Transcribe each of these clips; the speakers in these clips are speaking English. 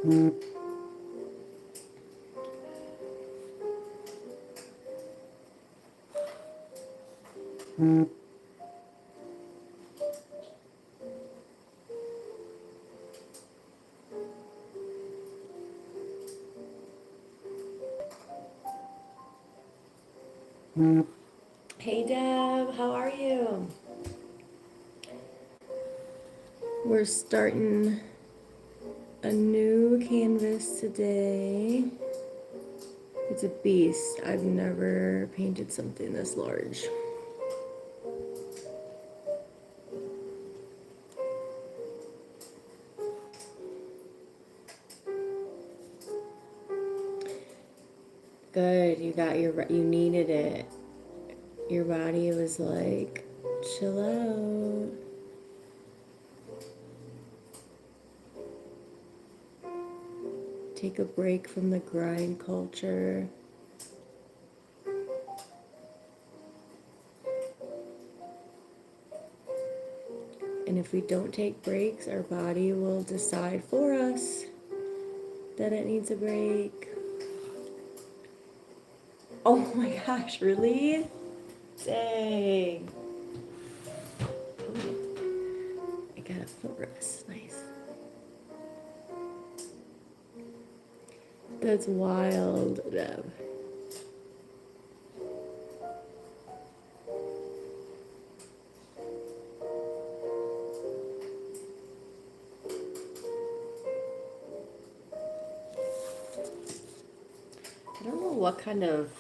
Hey Deb, how are you? We're starting a new canvas today. It's a beast. I've never painted something this large. Good, you needed it. Your body was like, chill out. Take a break from the grind culture. And if we don't take breaks, our body will decide for us that it needs a break. Oh my gosh, really? Dang. I got a foot rest. Nice. That's wild, Deb. I don't know what kind of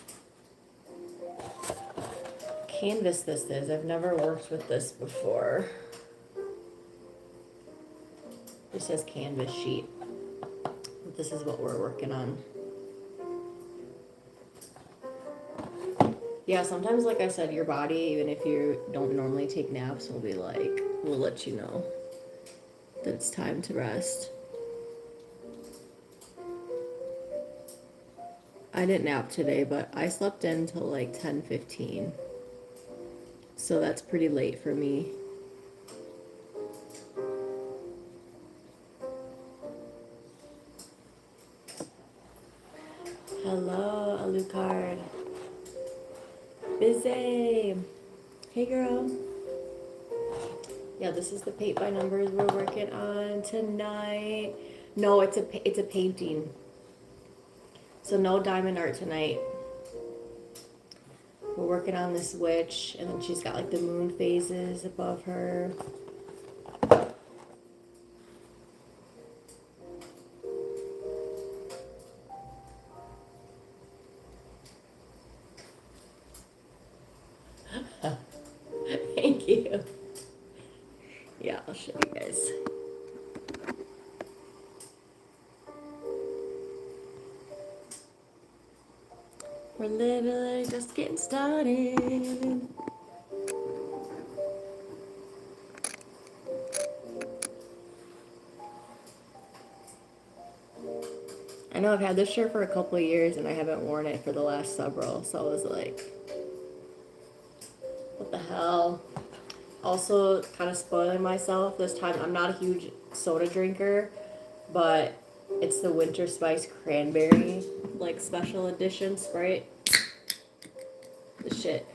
canvas this is. I've never worked with this before. This says canvas sheet. This is what we're working on. Yeah, sometimes, like I said, your body, even if you don't normally take naps, will be like, we'll let you know that it's time to rest. I didn't nap today, but I slept in till like 10:15. So that's pretty late for me. Hello, Alucard. Busy. Hey, girl. Yeah, this is the paint by numbers we're working on tonight. No, it's a painting. So no diamond art tonight. We're working on this witch, and then she's got like the moon phases above her. Thank you. Yeah, I'll show you guys. We're literally just getting started. I know I've had this shirt for a couple of years and I haven't worn it for the last several, so I was like, what the hell? Also, kind of spoiling myself this time. I'm not a huge soda drinker, but it's the Winter Spice Cranberry, like, special edition Sprite. The shit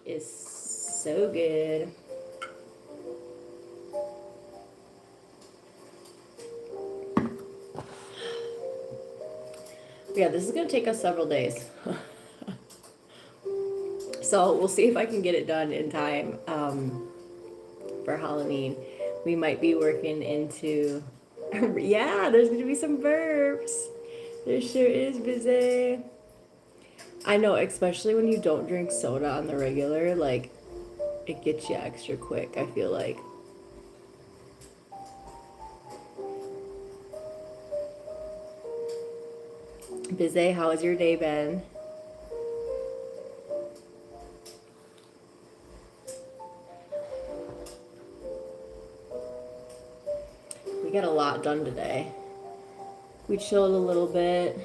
is so good. Yeah, this is gonna take us several days. So we'll see if I can get it done in time for Halloween. We might be working into... Yeah, there's gonna be some burps. There sure is, busy. I know, especially when you don't drink soda on the regular, like, it gets you extra quick, I feel like. Busy, how has your day been? We got a lot done today. We chilled a little bit.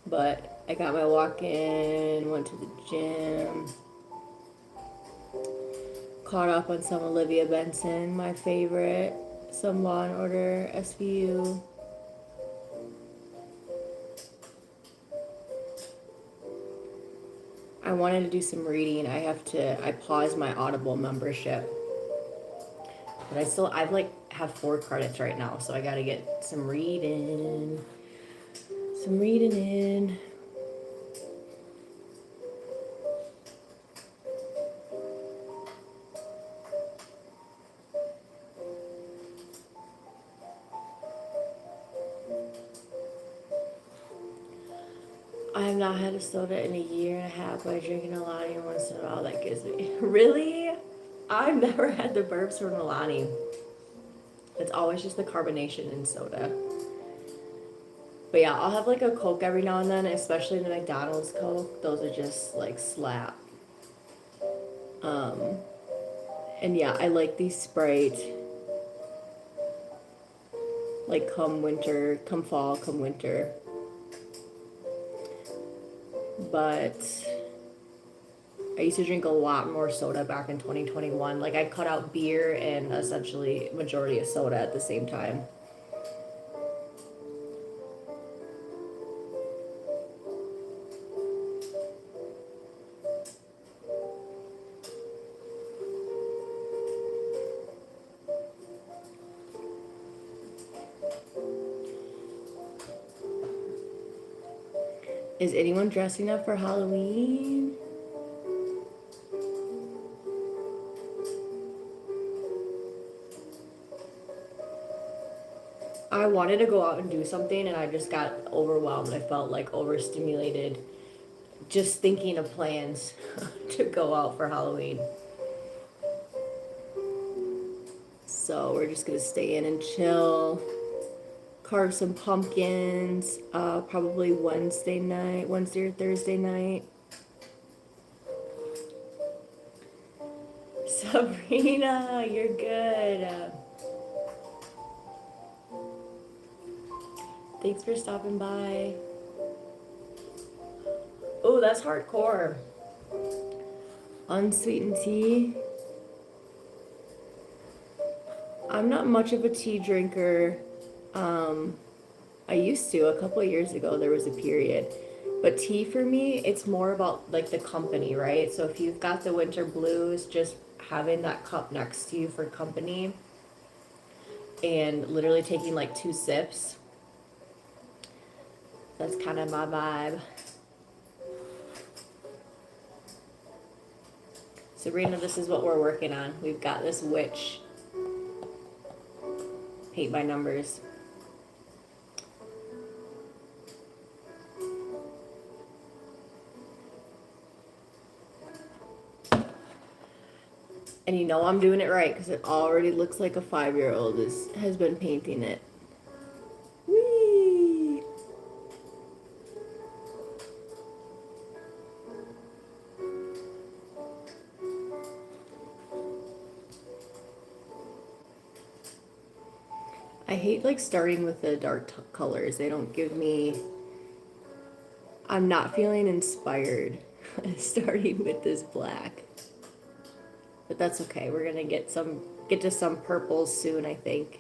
But I got my walk in, went to the gym. caught up on some Olivia Benson, my favorite. Some Law and Order, SVU. I wanted to do some reading. I paused my Audible membership. But I've like have 4 credits right now, so I gotta get some reading. Some reading in. I have not had a soda in a year and a half, but I drink an Alani once in a while. That gives me. Really? I've never had the burps from Alani. It's always just the carbonation in soda. But yeah, I'll have like a Coke every now and then, especially the McDonald's Coke. Those are just like slap. And yeah, I like these Sprite. Like come winter, come fall, come winter. But I used to drink a lot more soda back in 2021. Like I cut out beer and essentially majority of soda at the same time. Is anyone dressing up for Halloween? I wanted to go out and do something and I just got overwhelmed. I felt like overstimulated just thinking of plans to go out for Halloween. So we're just gonna stay in and chill, carve some pumpkins, probably Wednesday or Thursday night. Sabrina, you're good. Thanks for stopping by. Oh, that's hardcore. Unsweetened tea. I'm not much of a tea drinker. I used to a couple of years ago. There was a period, but tea for me, it's more about like the company, right? So if you've got the winter blues, just having that cup next to you for company, and literally taking like 2 sips. That's kind of my vibe. Sabrina, this is what we're working on. We've got this witch paint by numbers. And you know I'm doing it right because it already looks like a 5-year-old has been painting it. Whee! I hate like starting with the dark colors. They don't give me. I'm not feeling inspired starting with this black. But that's okay. We're gonna get to some purples soon, I think.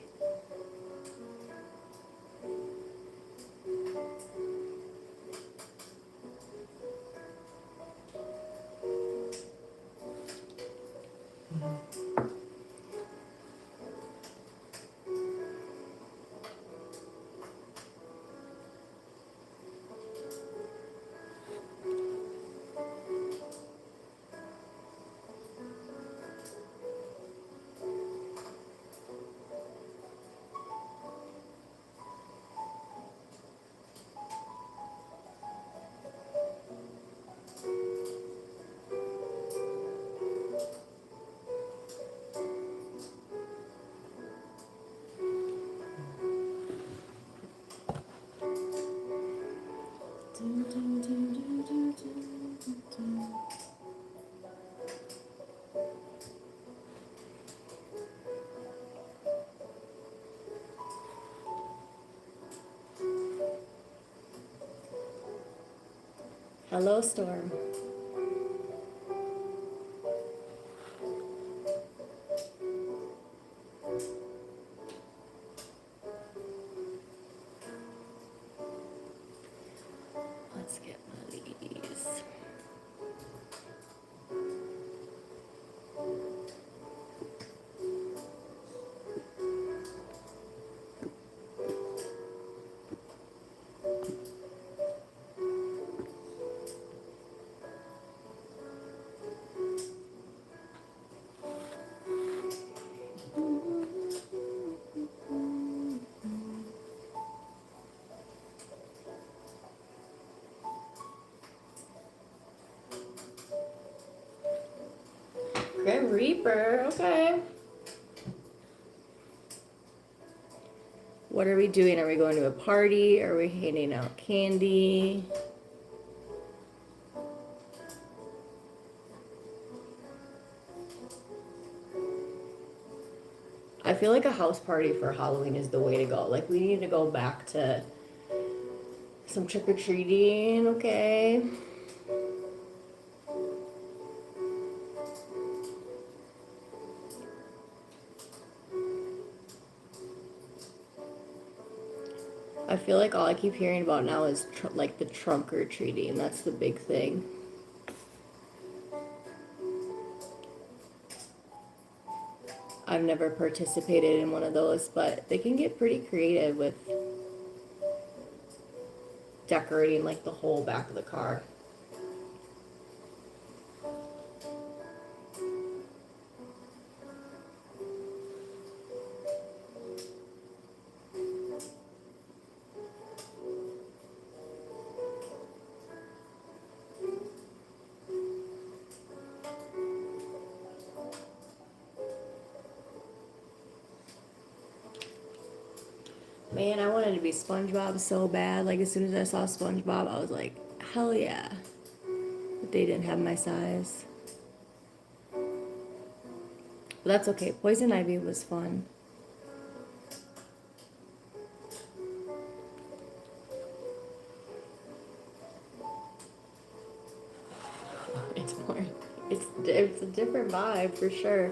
Hello, Storm. Grim Reaper, okay. What are we doing? Are we going to a party? Are we handing out candy? I feel like a house party for Halloween is the way to go. Like, we need to go back to some trick-or-treating, okay? I feel like all I keep hearing about now is like the trunk or treating. That's the big thing. I've never participated in one of those, but they can get pretty creative with decorating like the whole back of the car. Man, I wanted to be SpongeBob so bad. Like, as soon as I saw SpongeBob, I was like, hell yeah. But they didn't have my size. But that's okay. Poison Ivy was fun. It's more, it's a different vibe for sure.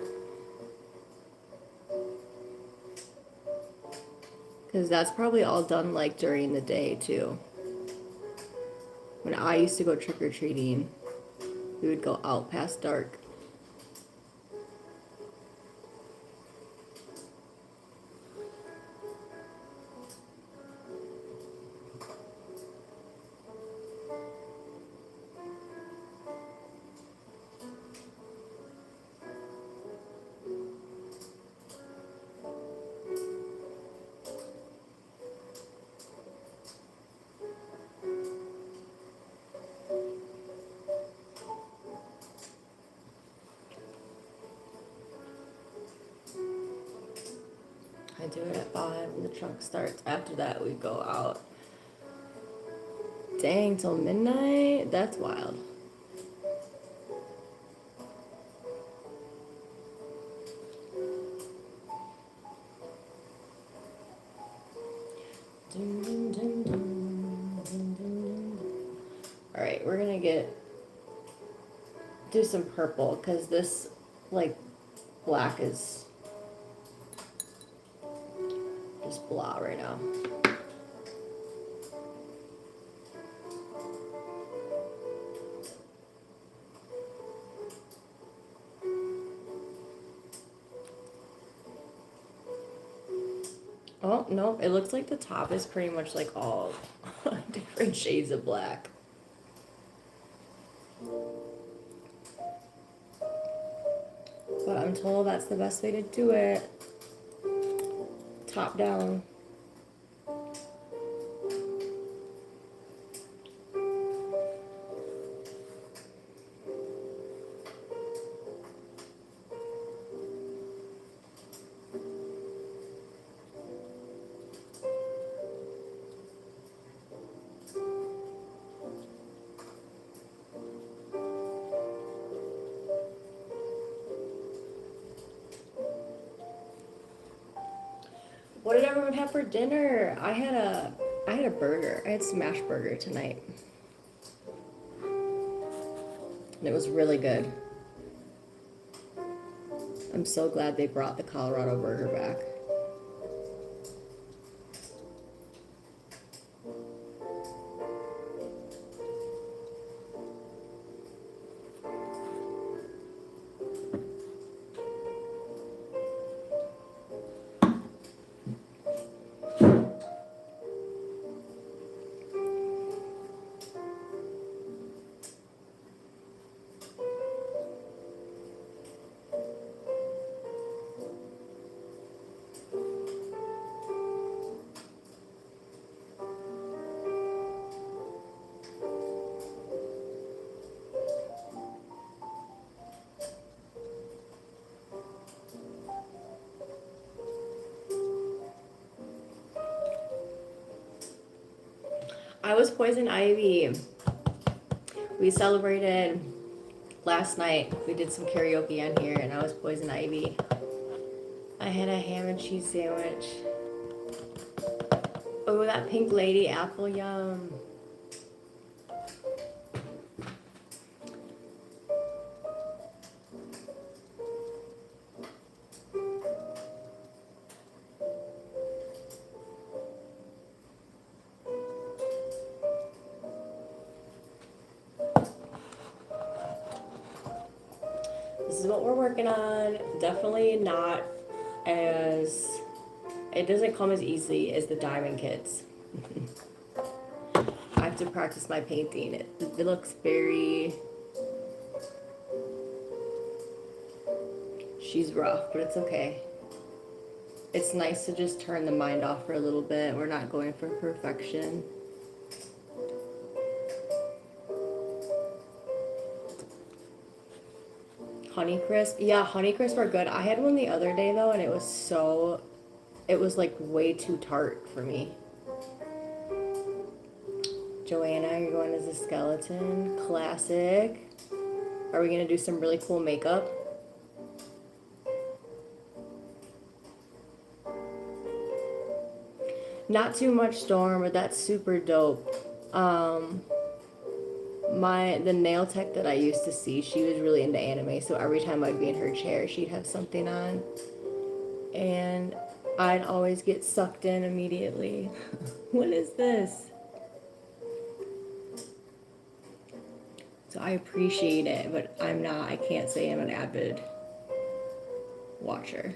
Because that's probably all done like during the day too. When I used to go trick-or-treating, we would go out past dark. I do it at 5 and the trunk starts. After that, we go out. Dang, till midnight? That's wild. Alright, we're gonna do some purple, because this, like, black is just blah right now. Oh, no, it looks like the top is pretty much like all different shades of black. But I'm told that's the best way to do it. Top down. What did everyone have for dinner? I had a burger. I had smash burger tonight. And it was really good. I'm so glad they brought the Colorado burger back. I was Poison Ivy. We celebrated last night. We did some karaoke on here, and I was Poison Ivy. I had a ham and cheese sandwich. Oh, that Pink Lady apple, yum. This is what we're working on. Definitely not as, it doesn't come as easily as the diamond kits. I have to practice my painting. It looks very, she's rough, but it's okay. It's nice to just turn the mind off for a little bit. We're not going for perfection. Honeycrisp. Yeah, Honeycrisp are good. I had one the other day though, and it was like way too tart for me. Joanna, you're going as a skeleton. Classic. Are we gonna do some really cool makeup? Not too much Storm, but that's super dope. The nail tech that I used to see, she was really into anime, so every time I'd be in her chair, she'd have something on. And I'd always get sucked in immediately. What is this? So I appreciate it, but I can't say I'm an avid watcher.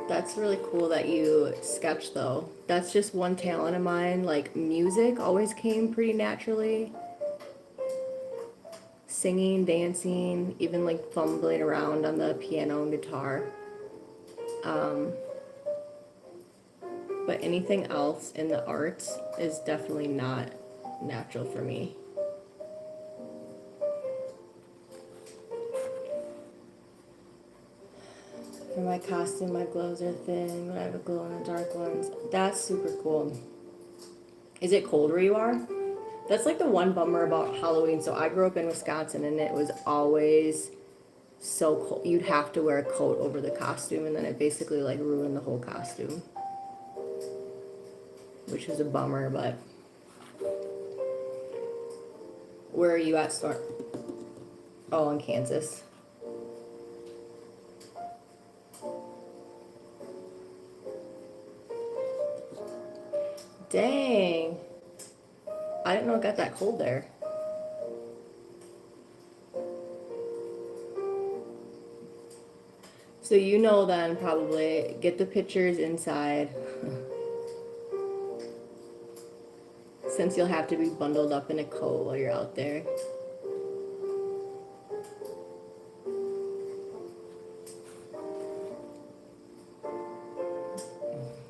That's really cool that you sketch though. That's just one talent of mine. Like music always came pretty naturally. Singing, dancing, even like fumbling around on the piano and guitar. But anything else in the arts is definitely not natural for me. For my costume, my gloves are thin, but I have a glow in the dark ones. That's super cool. Is it cold where you are? That's like the one bummer about Halloween. So I grew up in Wisconsin, and it was always so cold. You'd have to wear a coat over the costume, and then it basically like ruined the whole costume, which was a bummer. But where are you at, Storm? Oh, in Kansas. Dang. I didn't know it got that cold there. So you know then probably get the pictures inside. Since you'll have to be bundled up in a coat while you're out there.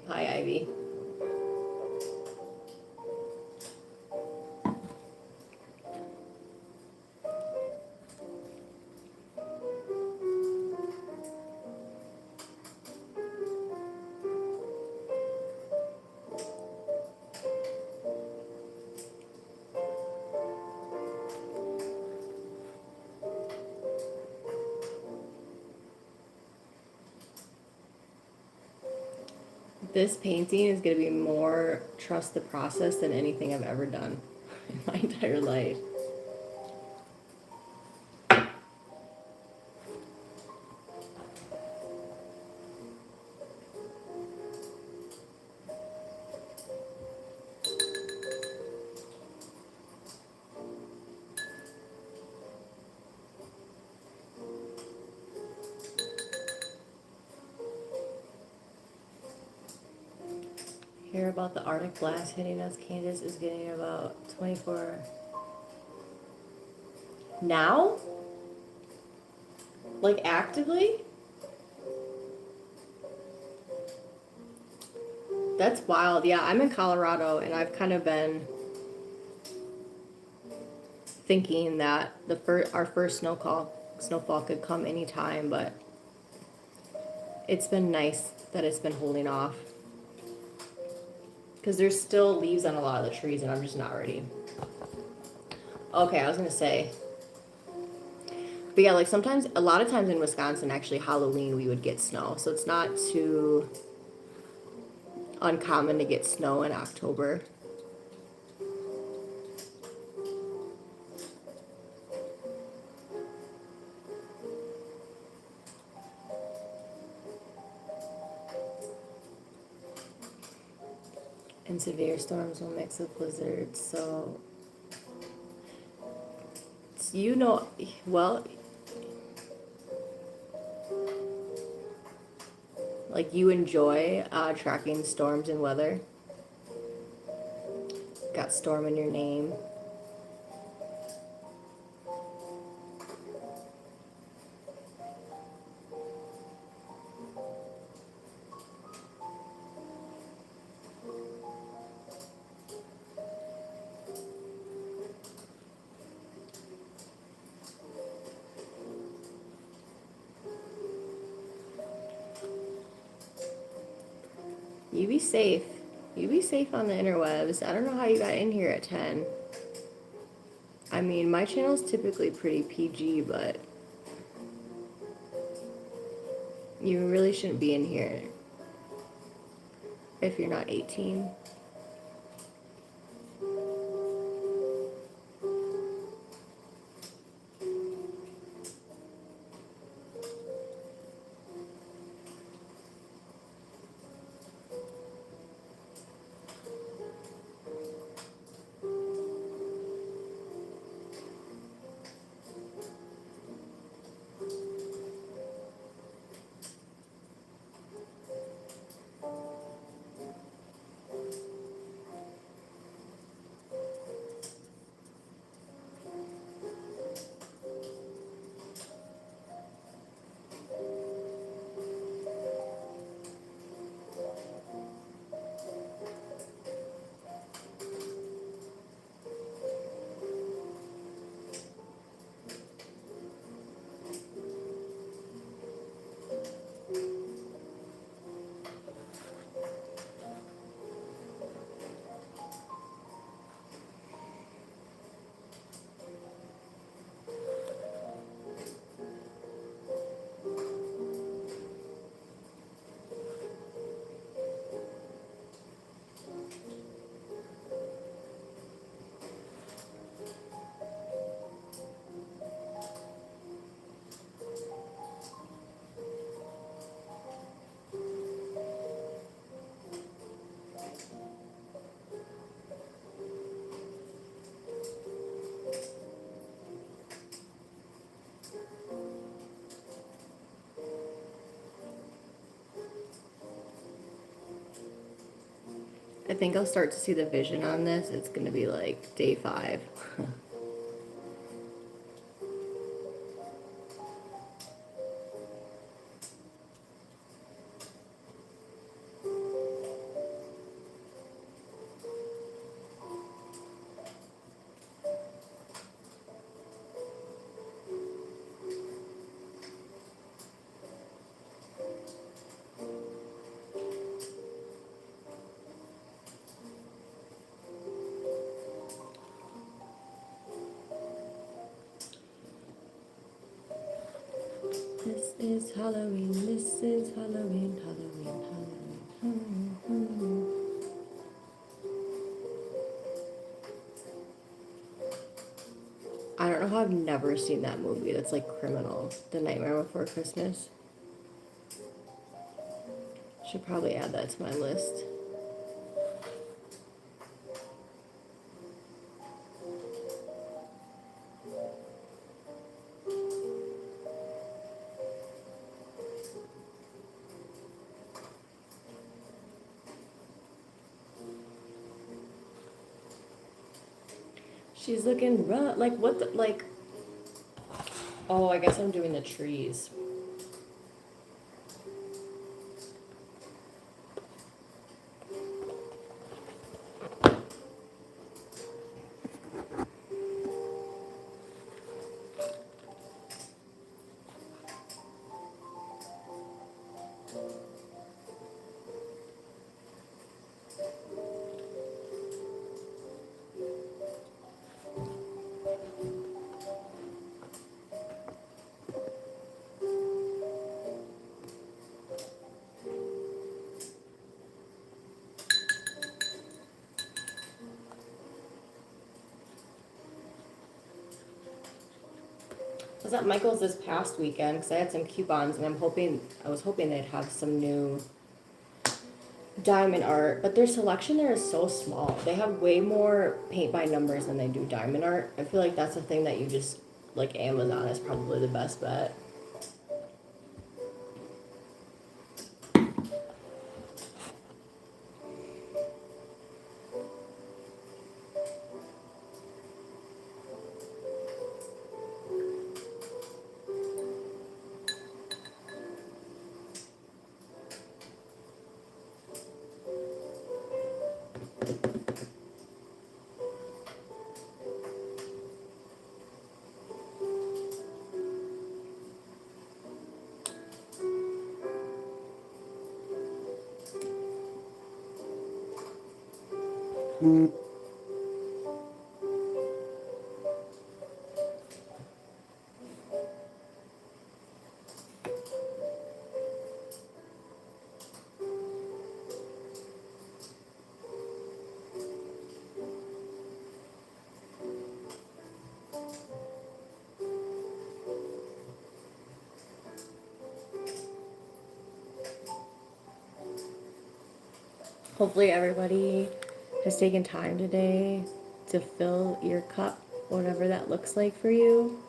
Hi, Ivy. This painting is going to be more trust the process than anything I've ever done in my entire life. Hear about the Arctic blast hitting us. Kansas is getting about 24. Now? Like actively? That's wild. Yeah, I'm in Colorado, and I've kind of been thinking that our first snowfall could come anytime, but it's been nice that it's been holding off. Because there's still leaves on a lot of the trees and I'm just not ready. Okay, I was going to say. But yeah, like sometimes, a lot of times in Wisconsin, actually Halloween, we would get snow. So it's not too uncommon to get snow in October. And severe storms will mix with blizzards. So, you know, well, like you enjoy tracking storms and weather. Got storm in your name. You be safe. You be safe on the interwebs. I don't know how you got in here at 10. I mean, my channel's typically pretty PG, but you really shouldn't be in here if you're not 18. I think I'll start to see the vision on this. It's going to be like day 5. This is Halloween, this is Halloween, Halloween, Halloween, Halloween. I don't know how I've never seen that movie. That's like Criminal, The Nightmare Before Christmas. Should probably add that to my list. She's looking rough. Like, what the, like... Oh, I guess I'm doing the trees. was at Michael's this past weekend because I had some coupons, and I was hoping they'd have some new diamond art, but their selection there is so small. They have way more paint by numbers than they do diamond art. I feel like that's a thing that you just, like, Amazon is probably the best bet. Hopefully everybody has taken time today to fill your cup, whatever that looks like for you.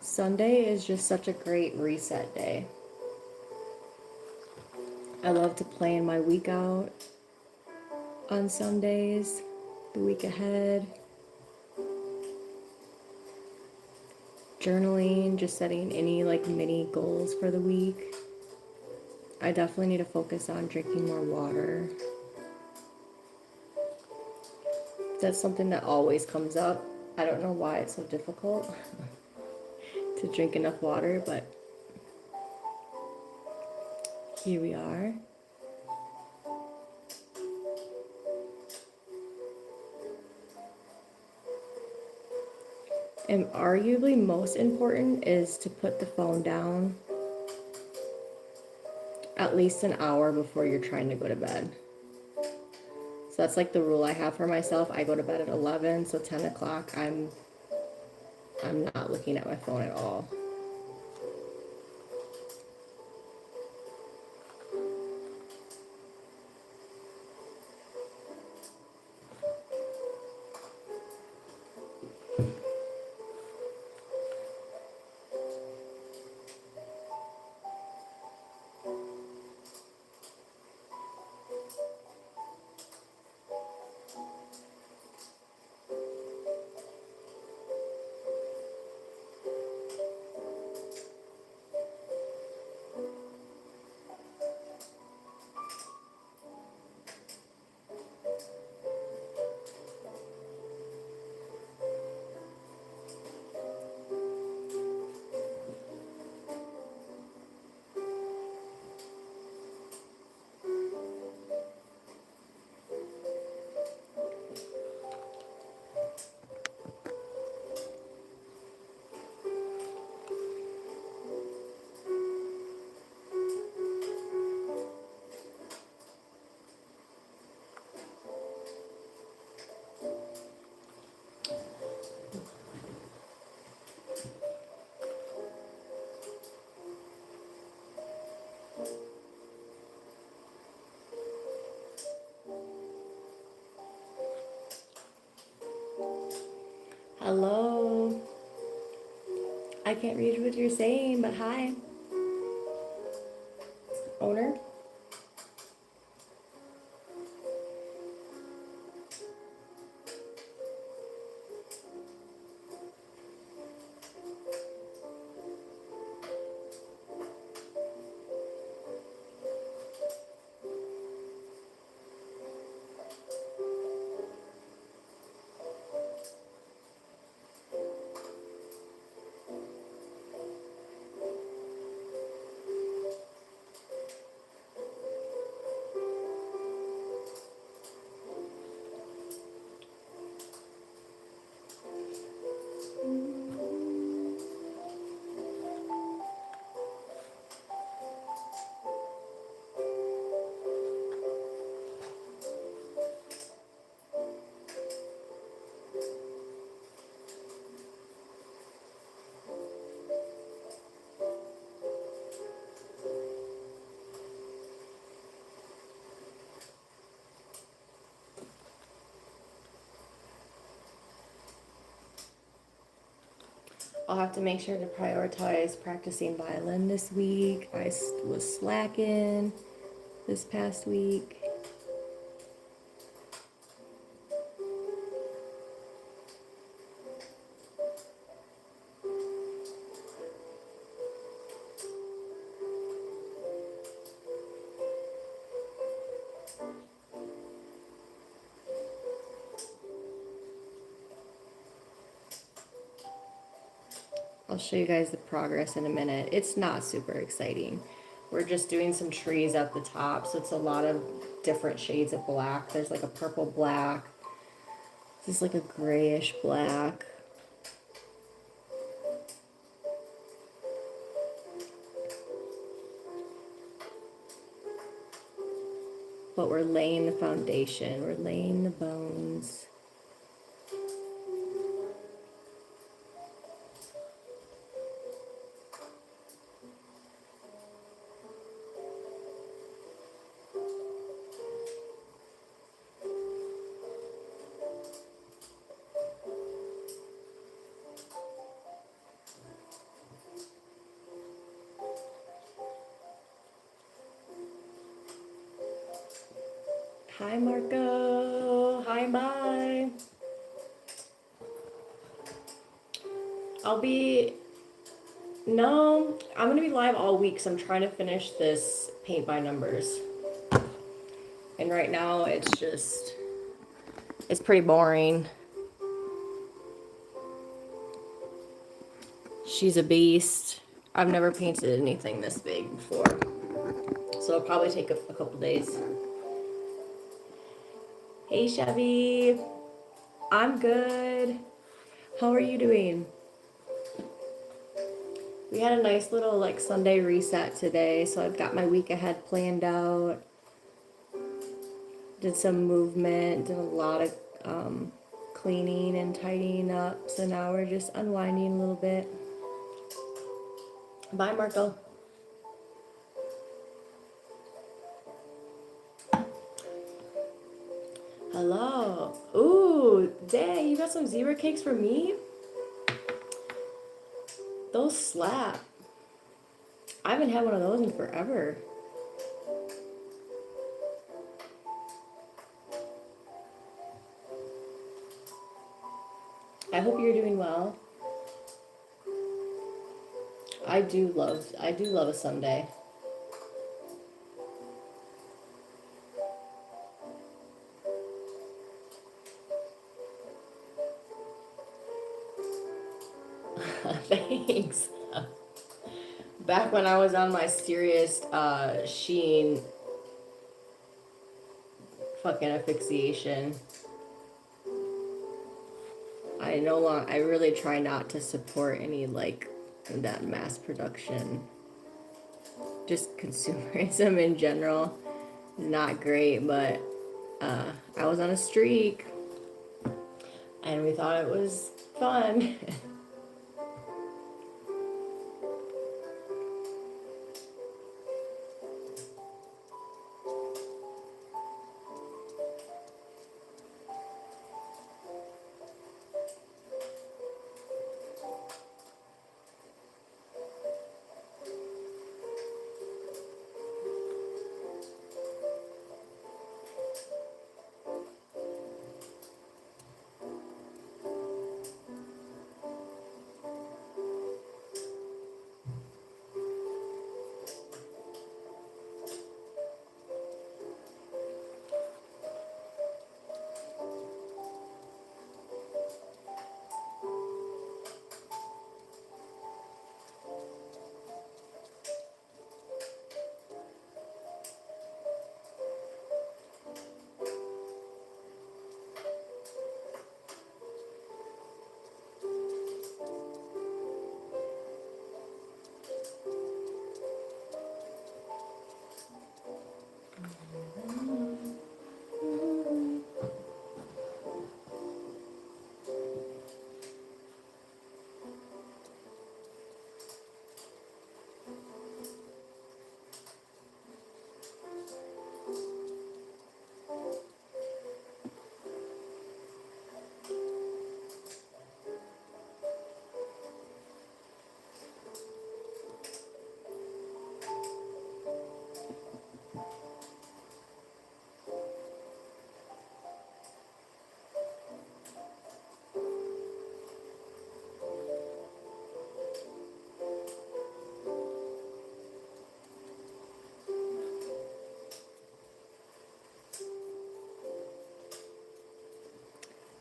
Sunday is just such a great reset day. I love to plan my week out on Sundays, the week ahead. Journaling, just setting any like mini goals for the week. I definitely need to focus on drinking more water. That's something that always comes up. I don't know why it's so difficult to drink enough water, but here we are. And arguably most important is to put the phone down at least an hour before you're trying to go to bed. So that's like the rule I have for myself. I go to bed at 11, so 10 o'clock I'm not looking at my phone at all. Hello. I can't read what you're saying, but hi. Owner? I'll have to make sure to prioritize practicing violin this week. Was slacking this past week. I'll show you guys the progress in a minute. It's not super exciting. We're just doing some trees at the top, so it's a lot of different shades of black. There's like a purple black. This is like a grayish black. But we're laying the foundation. We're laying the bones. Hi, Marco. Hi, bye. No, I'm going to be live all week, so I'm trying to finish this paint by numbers. And right now, it's pretty boring. She's a beast. I've never painted anything this big before. So it'll probably take a couple days. Hey, Chevy. I'm good. How are you doing? We had a nice little like Sunday reset today, so I've got my week ahead planned out. Did some movement, did a lot of cleaning and tidying up, so now we're just unwinding a little bit. Bye, Marco. Hello. Ooh, dang, you got some zebra cakes for me? Those slap. I haven't had one of those in forever. I hope you're doing well. I do love a Sunday. Thanks. Back when I was on my serious Sheen fucking asphyxiation, I really try not to support any like that mass production. Just consumerism in general is not great, but I was on a streak and we thought it was fun.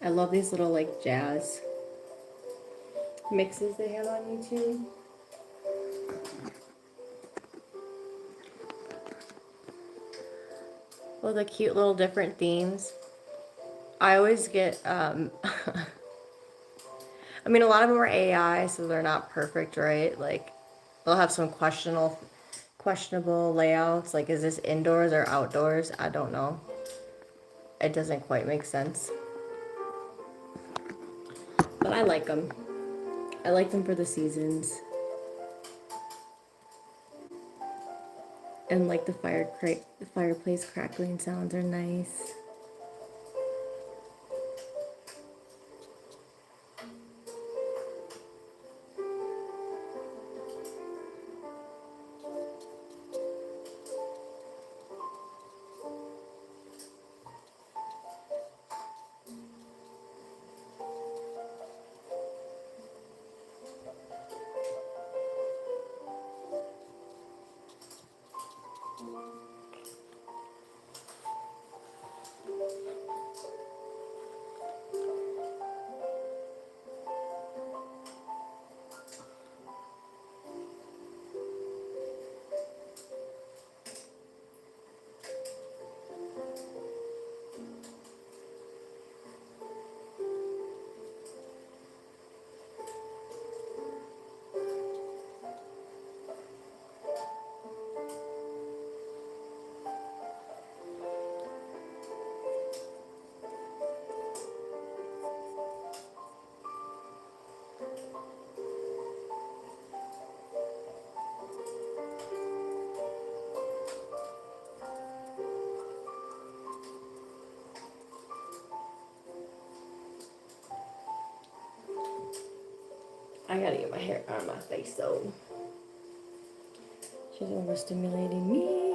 I love these little like jazz mixes they have on YouTube. Well, the cute little different themes. I always get, I mean, a lot of them are AI, so they're not perfect, right? Like, they'll have some questionable layouts. Like, is this indoors or outdoors? I don't know. It doesn't quite make sense. But I like them. I like them for the seasons. And like the fireplace crackling sounds are nice. I gotta get my hair on my face though. She's overstimulating me.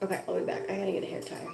Okay, I'll be back. I gotta get a hair tie.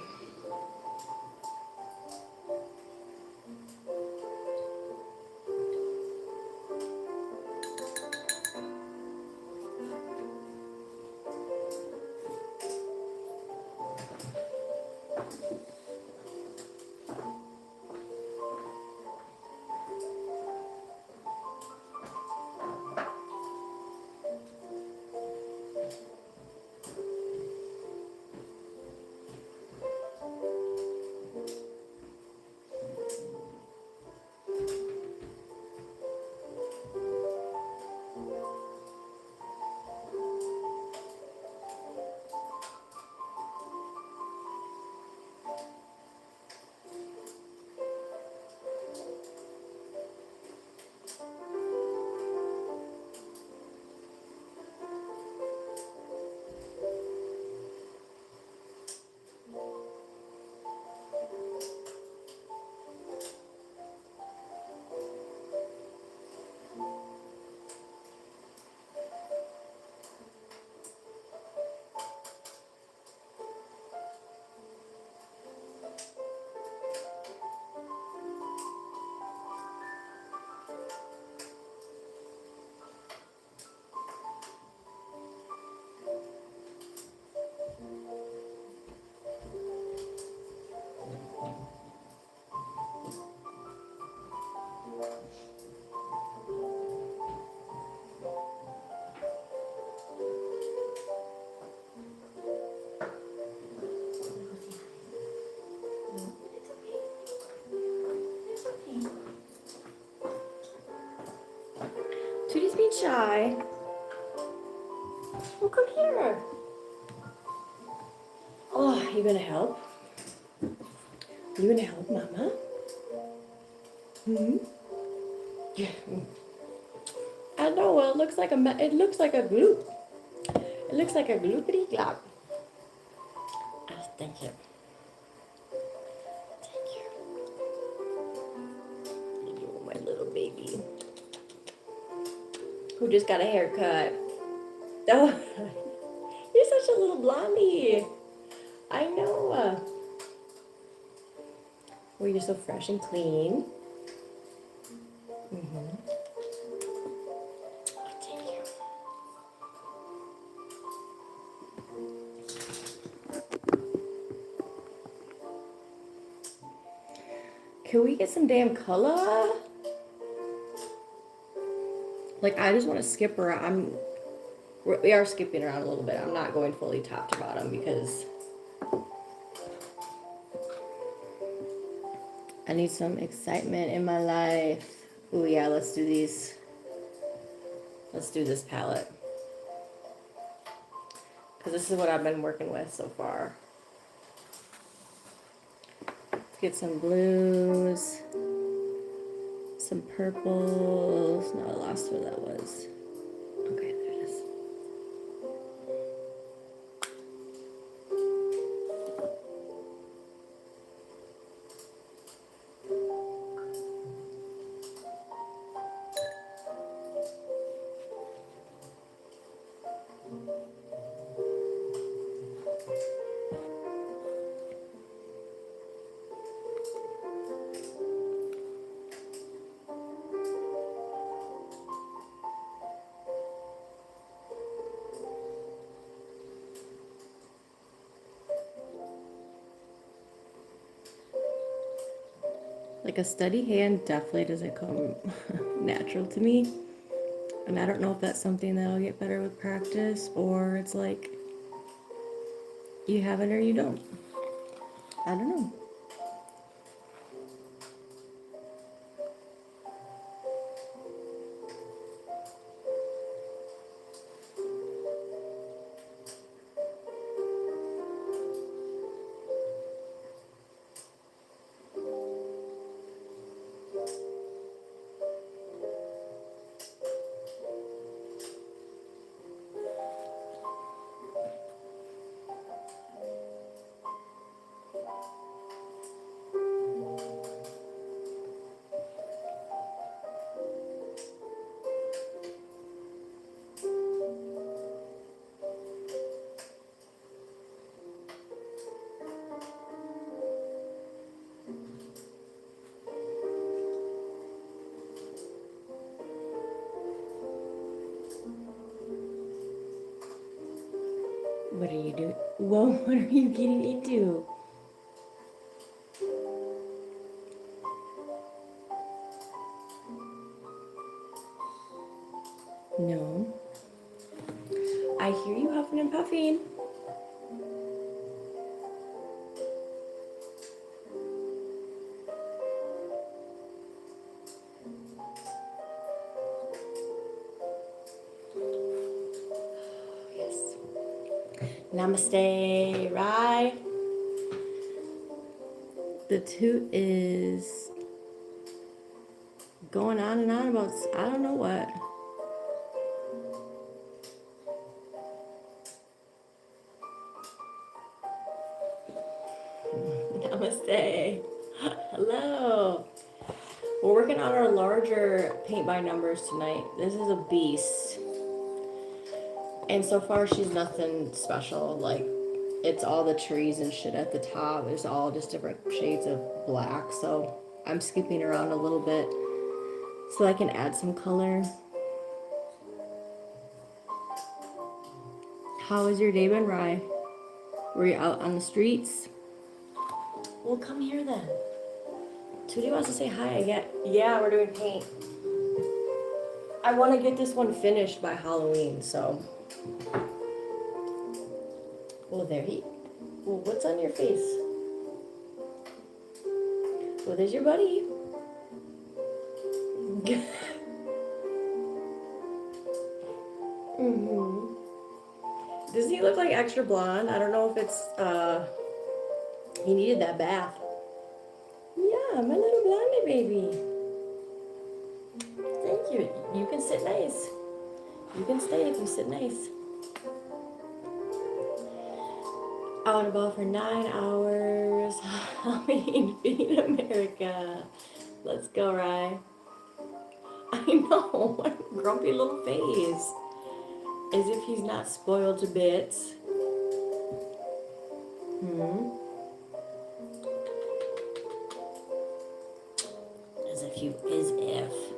Tootie's being shy. Well, come here. Oh, you gonna help? You gonna help Mama? Hmm. Yeah. I know. Well, it looks like it looks like a gloop. It looks like a gloopity glop. Oh, thank you. Thank you. You, my little baby, who just got a haircut. Oh, you're such a little blondie. I know. Well, you're so fresh and clean. Mm-hmm. Oh, thank you. Can we get some damn color? Like, I just want to skip around. We are skipping around a little bit. I'm not going fully top to bottom because I need some excitement in my life. Oh yeah, let's do these. Let's do this palette. Because this is what I've been working with so far. Let's get some blues. Some purples. No, I lost where that was. Okay, there it is. Like a steady hand definitely doesn't come natural to me. And I don't know if that's something that'll get better with practice or it's like you have it or you don't. I don't know. What are you doing? Whoa, what are you getting into? No. I hear you huffing and puffing. Yes. Namaste, Rai. The toot is going on and on about I don't know what. Namaste. Hello. We're working on our larger paint by numbers tonight. This is a beast. And so far she's nothing special. Like it's all the trees and shit at the top. There's all just different shades of black. So I'm skipping around a little bit so I can add some color. How has your day been, Rye? Were you out on the streets? Well, come here then. Tootie wants to say hi. Yeah, we're doing paint. I want to get this one finished by Halloween, so. Well, there he. Well, what's on your face? Well, there's your buddy. Mm-hmm. Does he look like extra blonde? I don't know if it's, he needed that bath. my little blondie baby. Thank you. You can sit nice. You can stay if you sit nice. Out and about for 9 hours. I mean, feed America. Let's go, Rye. I know. What a grumpy little face. As if he's not spoiled to bits.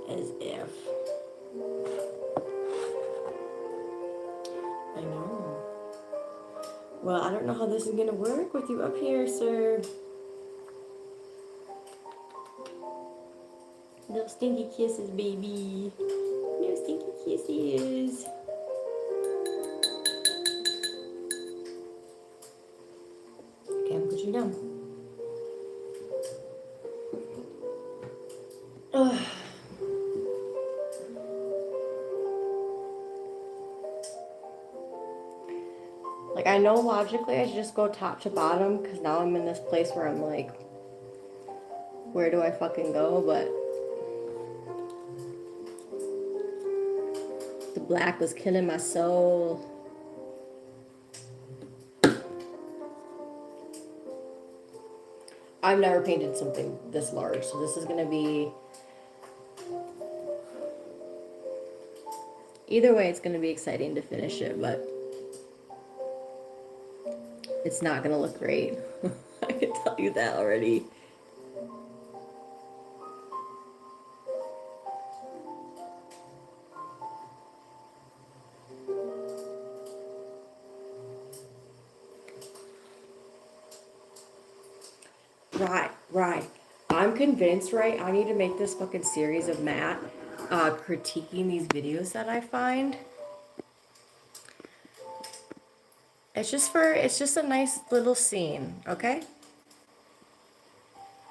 As if. I know. Well, I don't know how this is gonna work with you up here, sir. No stinky kisses, baby. No stinky kisses. Okay, I'm put you down. Ugh. Like, I know logically I should just go top to bottom because now I'm in this place where I'm like, where do I fucking go? But the black was killing my soul. I've never painted something this large, so this is gonna be, either way it's gonna be exciting to finish it, but it's not gonna look great. I can tell you that already. Right. I'm convinced, right? I need to make this fucking series of Matt critiquing these videos that I find. It's just a nice little scene, okay?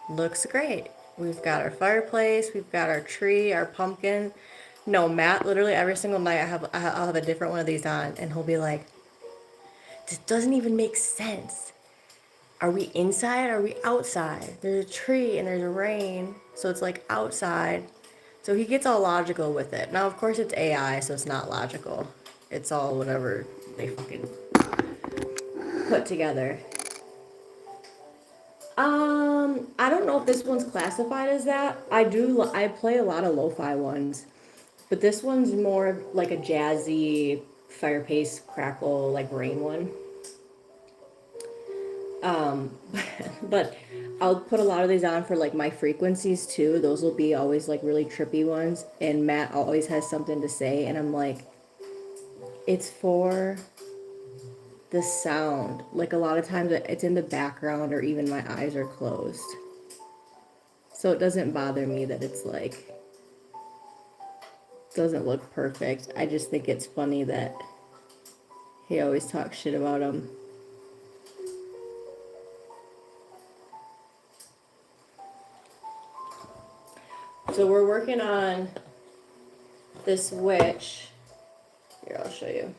Looks great. We've got our fireplace, we've got our tree, our pumpkin. No, Matt, literally every single night I'll have a different one of these on, and he'll be like, "This doesn't even make sense. Are we inside? Or are we outside? There's a tree and there's rain, so it's like outside." So he gets all logical with it. Now, of course, it's AI, so it's not logical. It's all whatever they fucking put together. I don't know if this one's classified as that. I play a lot of lo-fi ones, but this one's more like a jazzy fireplace crackle, like rain one. But I'll put a lot of these on for like my frequencies too. Those will be always like really trippy ones, and Matt always has something to say, and I'm like, it's for the sound. Like a lot of times it's in the background or even my eyes are closed. So it doesn't bother me that it's like, doesn't look perfect. I just think it's funny that he always talks shit about him. So we're working on this witch. Here, I'll show you.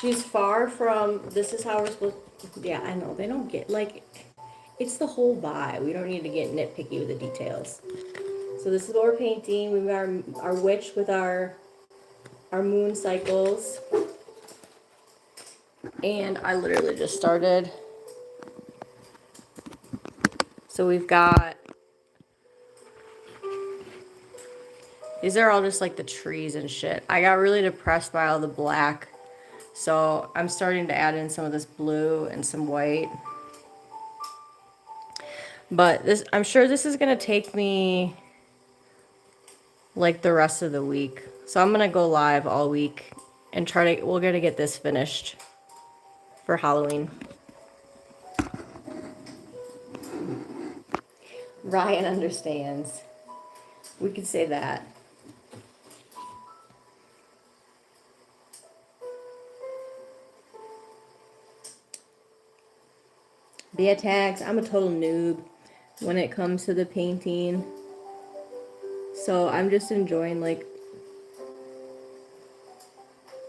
She's far from, this is how we're supposed to, yeah, I know, they don't get, like, it's the whole vibe. We don't need to get nitpicky with the details. So this is what we're painting. We've got our witch with our moon cycles. And I literally just started. So we've got, these are all just like the trees and shit. I got really depressed by all the black. So I'm starting to add in some of this blue and some white. But this, I'm sure this is going to take me like the rest of the week. So I'm going to go live all week and we're going to get this finished for Halloween. Ryan understands. We could say that. Bia tags, I'm a total noob when it comes to the painting. So I'm just enjoying like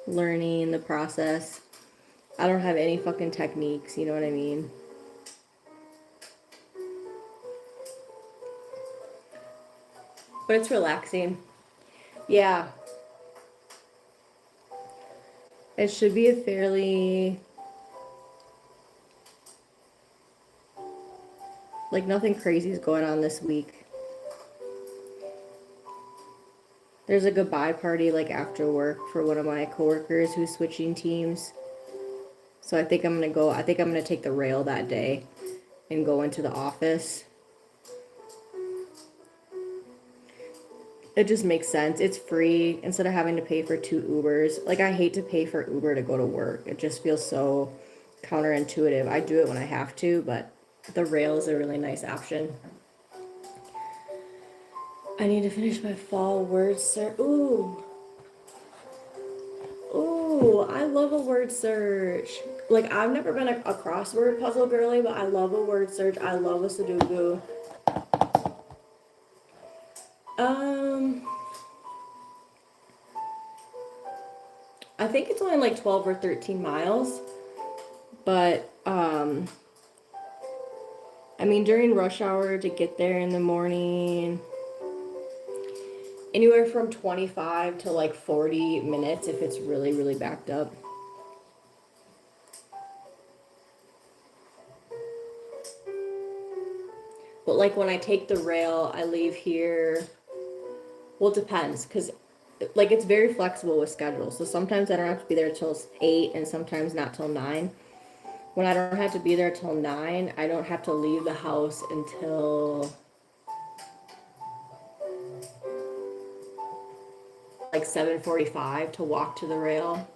learning the process. I don't have any fucking techniques, you know what I mean? but it's relaxing. Yeah. It should be a fairly, like, nothing crazy is going on this week. There's a goodbye party, like, after work for one of my coworkers who's switching teams. So I think I'm gonna go, I think I'm gonna take the rail that day and go into the office. It just makes sense. It's free instead of having to pay for 2 Ubers. Like, I hate to pay for Uber to go to work. It just feels so counterintuitive. I do it when I have to, but the rail is a really nice option. I need to finish my fall word search. Ooh. Ooh, I love a word search. Like, I've never been a crossword puzzle girly, but I love a word search. I love a Sudoku. I think it's only like 12 or 13 miles, but I mean, during rush hour to get there in the morning, anywhere from 25 to like 40 minutes if it's really, really backed up. But like when I take the rail, I leave here. Well, it depends, because like it's very flexible with schedules. So sometimes I don't have to be there till 8 and sometimes not till 9. When I don't have to be there till 9, I don't have to leave the house until like 7:45 to walk to the rail.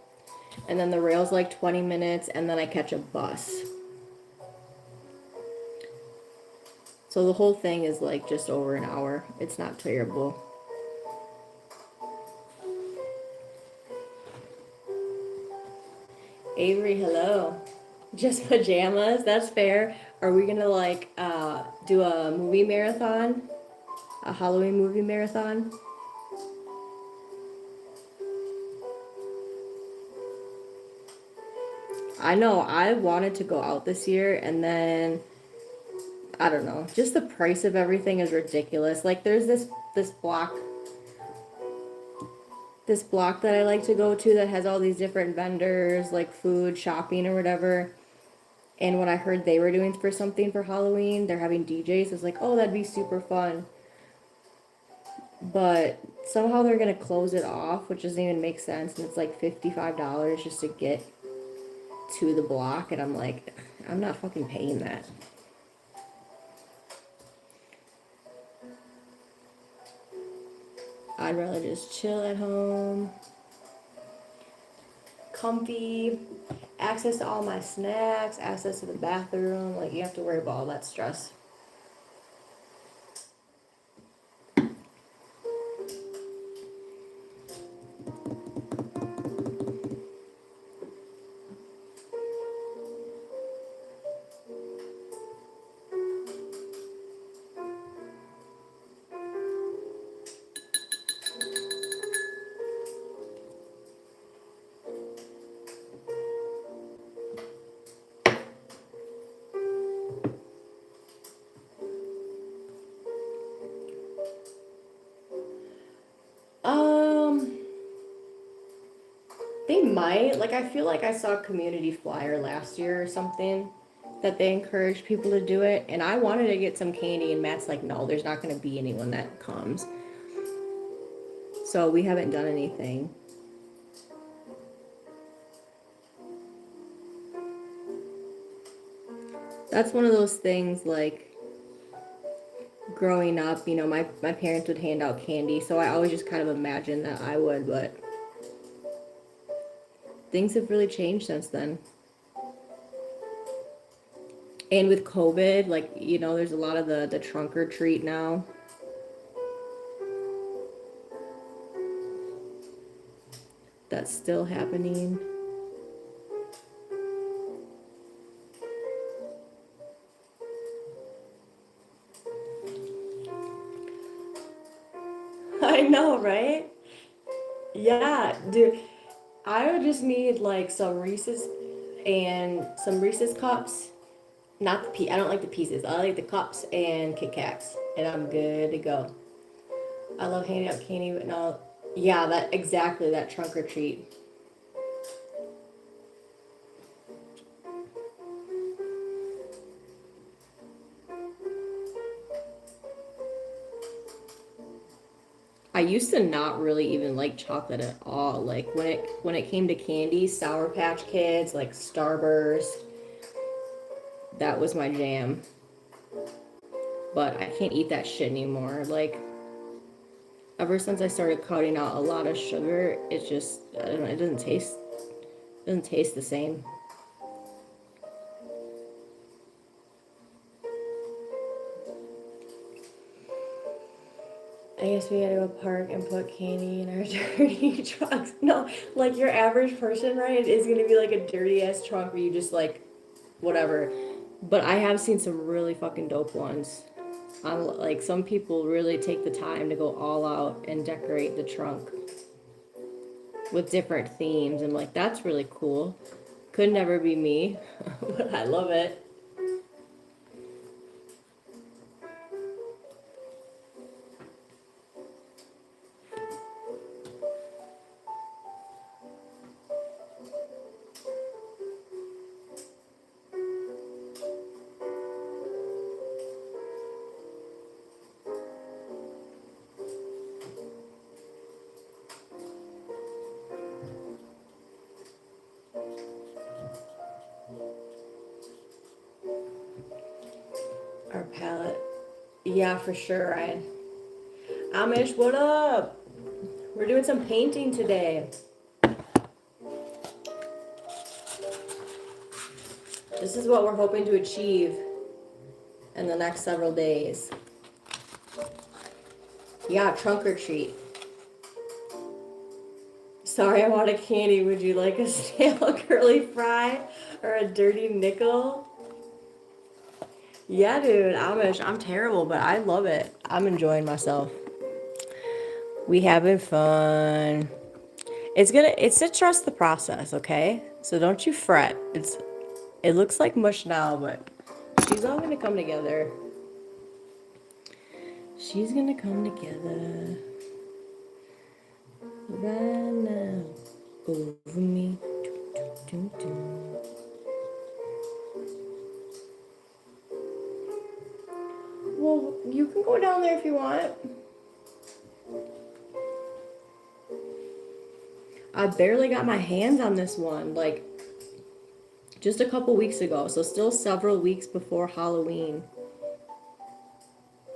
And then the rail's like 20 minutes and then I catch a bus. So the whole thing is like just over an hour. It's not terrible. Avery, hello. Just pajamas, that's fair. Are we gonna like do a movie marathon? A Halloween movie marathon? I know I wanted to go out this year and then I don't know, just the price of everything is ridiculous. Like there's this block that I like to go to that has all these different vendors, like food, shopping, or whatever. And when I heard they were doing for something for Halloween, they're having DJs. I was like, oh, that'd be super fun. But somehow they're gonna close it off, which doesn't even make sense. And it's like $55 just to get to the block. And I'm like, I'm not fucking paying that. I'd rather just chill at home. Comfy, access to all my snacks, access to the bathroom. Like, you have to worry about all that stress. They might. Like, I feel like I saw a community flyer last year or something that they encouraged people to do it. And I wanted to get some candy, and Matt's like, no, there's not going to be anyone that comes. So we haven't done anything. That's one of those things, like, growing up, you know, my parents would hand out candy. So I always just kind of imagined that I would, but things have really changed since then. And with COVID, like, you know, there's a lot of the trunk or treat now. That's still happening. I know, right? Yeah, dude. I would just need like some Reese's and some Reese's cups. Not the I don't like the pieces. I like the cups and Kit Kats, and I'm good to go. I love handing out candy, but no. Yeah, that exactly, that trunk or treat. I used to not really even like chocolate at all. Like when it came to candy, Sour Patch Kids, like Starburst, that was my jam. But I can't eat that shit anymore. Like ever since I started cutting out a lot of sugar, it's just I don't know, it doesn't taste the same. I guess we gotta go park and put candy in our dirty trunks. No, like your average person, right, is gonna be like a dirty ass trunk where you just like whatever. But I have seen some really fucking dope ones. Like some people really take the time to go all out and decorate the trunk with different themes. And like that's really cool. Could never be me, but I love it. Our palette. Yeah, for sure, Ryan. Amish, what up? We're doing some painting today. This is what we're hoping to achieve in the next several days. Yeah, trunk or treat. Sorry, I want a candy. Would you like a stale curly fry or a dirty nickel? Yeah, dude, Amish, I'm terrible, but I love it. I'm enjoying myself. We having fun. It's to trust the process, okay? So don't you fret. It looks like mush now, but she's all gonna come together. She's gonna come together right now over me. Do, do, do. Well, you can go down there if you want. I barely got my hands on this one, like just a couple weeks ago, so still several weeks before Halloween.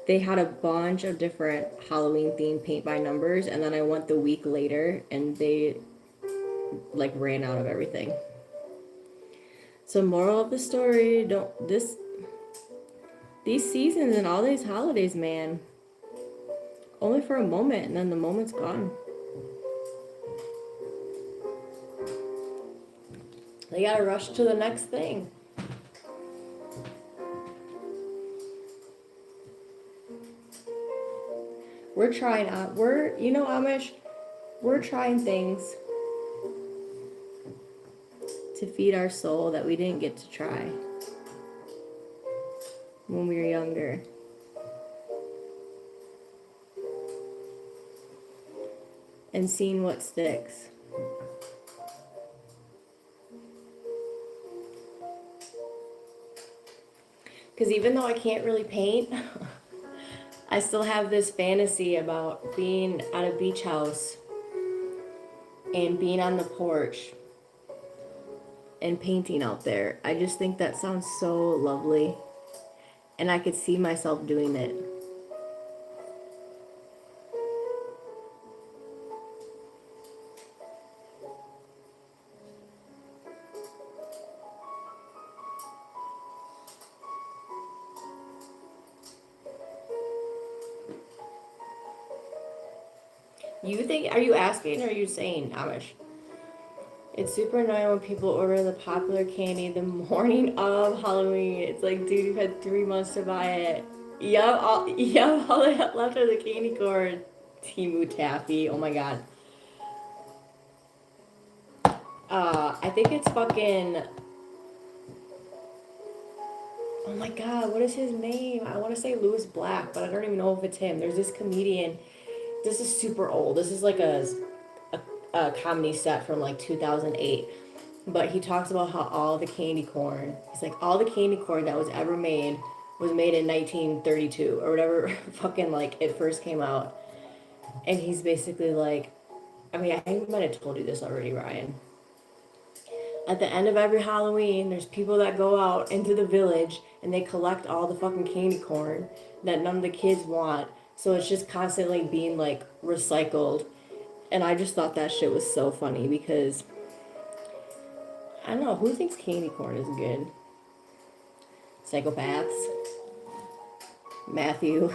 They had a bunch of different Halloween themed paint by numbers, and then I went the week later and they like ran out of everything. So moral of the story, don't this these seasons and all these holidays, man, only for a moment and then the moment's gone. They gotta rush to the next thing. We're trying out. Amish, we're trying things to feed our soul that we didn't get to try when we were younger. And seeing what sticks. Because even though I can't really paint, I still have this fantasy about being at a beach house and being on the porch and painting out there. I just think that sounds so lovely. And I could see myself doing it. Are you asking or are you saying, Amish? It's super annoying when people order the popular candy the morning of Halloween. It's like, dude, you've had 3 months to buy it. All they have left are the candy corn. Timu Taffy, oh my god. I think it's fucking... Oh my god, what is his name? I want to say Lewis Black, but I don't even know if it's him. There's this comedian. this is super old. This is like a comedy set from like 2008. But he talks about how all the candy corn, he's like, all the candy corn that was ever made was made in 1932 or whatever fucking like it first came out. And he's basically like, I mean, I might have told you this already, Ryan. At the end of every Halloween, there's people that go out into the village and they collect all the fucking candy corn that none of the kids want. So it's just constantly being like recycled. And I just thought that shit was so funny because I don't know, who thinks candy corn is good? Psychopaths. Matthew.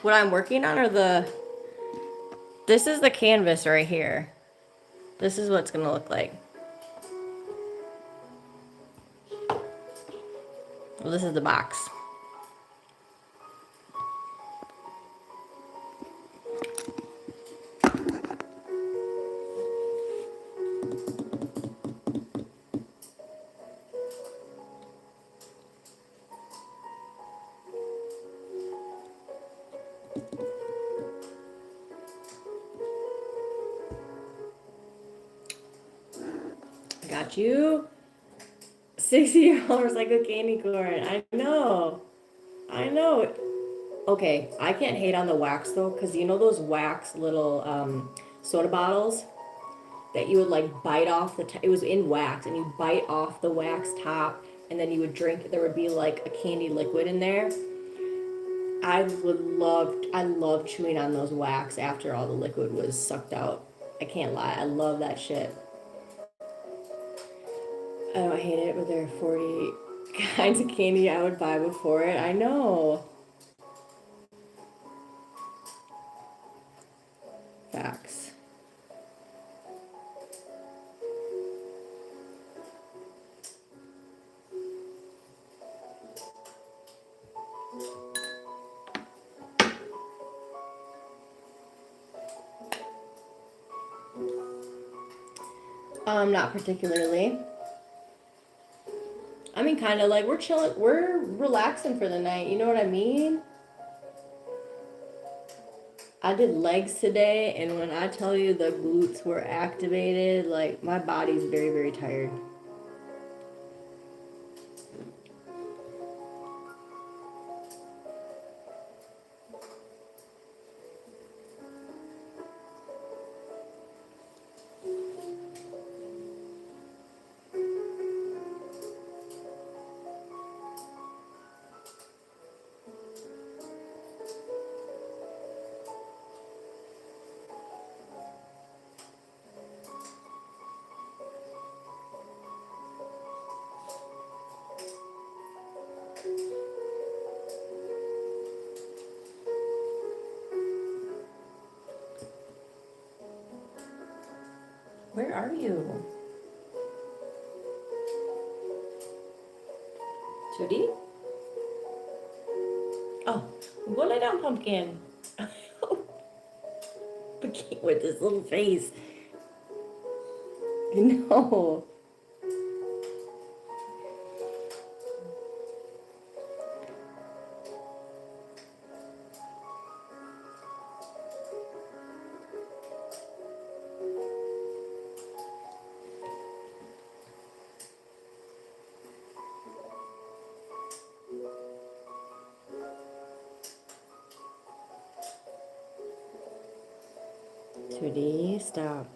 What I'm working on are this is the canvas right here. This is what it's gonna look like. Well, this is the box. Got you. $60 like a candy corn. I know. I know. Okay, I can't hate on the wax though, because you know those wax little soda bottles that you would like bite off it was in wax and you bite off the wax top and then you would drink, there would be like a candy liquid in there. I love chewing on those wax after all the liquid was sucked out. I can't lie, I love that shit. I don't hate it, but there are 40 kinds of candy I would buy before it. I know. Facts. Not particularly. I mean, kind of like we're chilling, we're relaxing for the night. You know what I mean? I did legs today, and when I tell you the glutes were activated, like my body's very, very tired. Where are you? Judy? Oh, go lay down, pumpkin. With this little face. No. Judy, stop.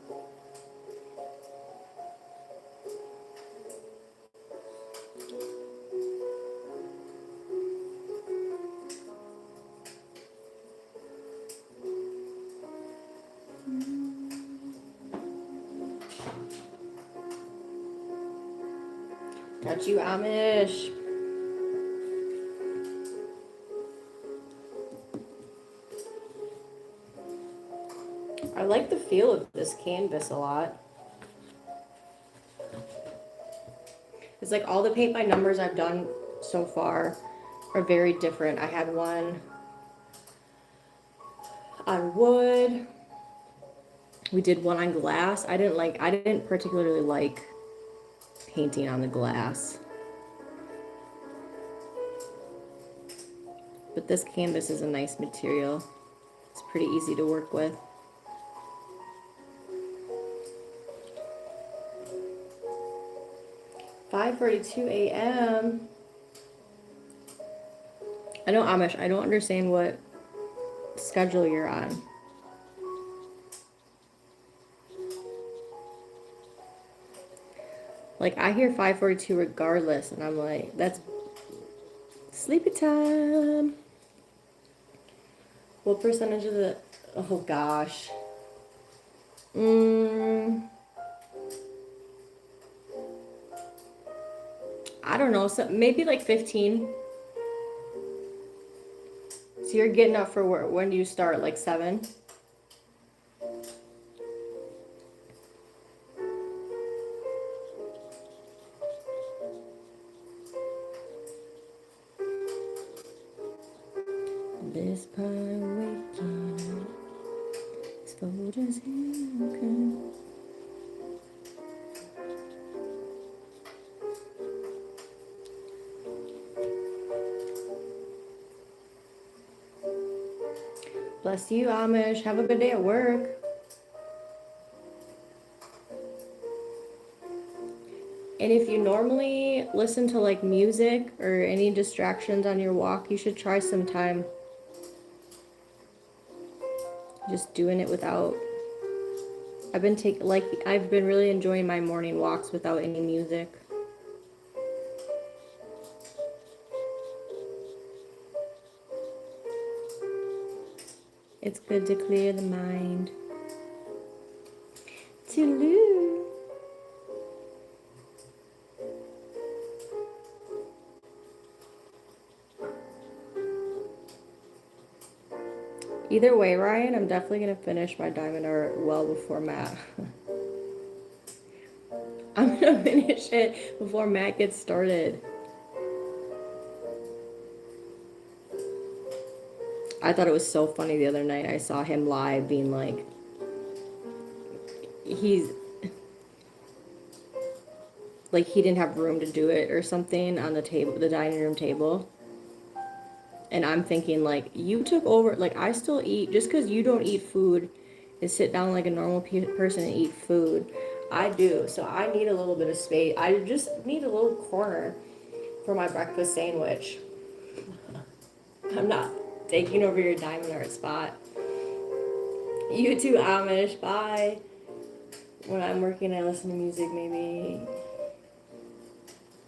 Got you, Amish. I like the feel of this canvas a lot. It's like all the paint by numbers I've done so far are very different. I had one on wood. We did one on glass. I didn't particularly like painting on the glass. But this canvas is a nice material. It's pretty easy to work with. "5:42 a.m. I know, Amish, I don't understand what schedule you're on. Like, I hear 5:42 regardless, and I'm like, that's sleepy time. What percentage of the... Oh, gosh. I don't know. So maybe like 15. So you're getting up for work. When do you start? Like 7? This pie waking up, as cold as you can. Bless you, Amish. Have a good day at work. And if you normally listen to like music or any distractions on your walk, you should try some time just doing it without. I've been really enjoying my morning walks without any music. It's good to clear the mind. Toodaloo. Either way, Ryan, I'm definitely going to finish my diamond art well before Matt. I'm going to finish it before Matt gets started. I thought it was so funny the other night. I saw him live being like, he didn't have room to do it or something on the table, the dining room table. And I'm thinking, like, you took over. Like, I still eat. Just because you don't eat food and sit down like a normal person and eat food, I do. So I need a little bit of space. I just need a little corner for my breakfast sandwich. I'm not taking over your diamond art spot. You too, Amish. Bye. When I'm working, I listen to music, maybe.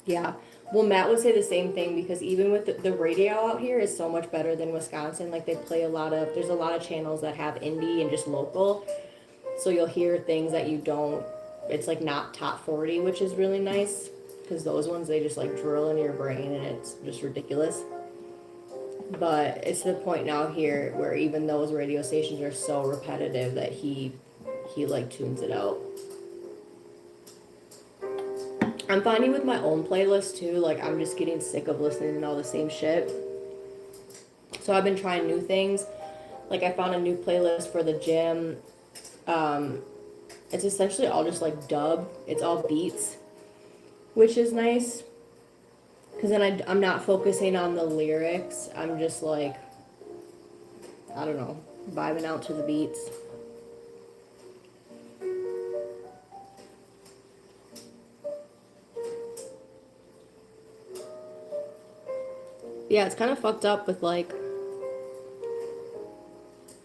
Yeah. Well, Matt would say the same thing because even with the radio out here is so much better than Wisconsin. Like they play there's a lot of channels that have indie and just local. So you'll hear things that you don't, it's like not top 40, which is really nice because those ones, they just like drill into your brain and it's just ridiculous. But it's to the point now here where even those radio stations are so repetitive that he like tunes it out. I'm finding with my own playlist too, like I'm just getting sick of listening to all the same shit. So I've been trying new things. Like I found a new playlist for the gym. It's essentially all just like dub. It's all beats, which is nice. Because then I'm not focusing on the lyrics. I'm just like, I don't know, vibing out to the beats. Yeah, it's kind of fucked up with like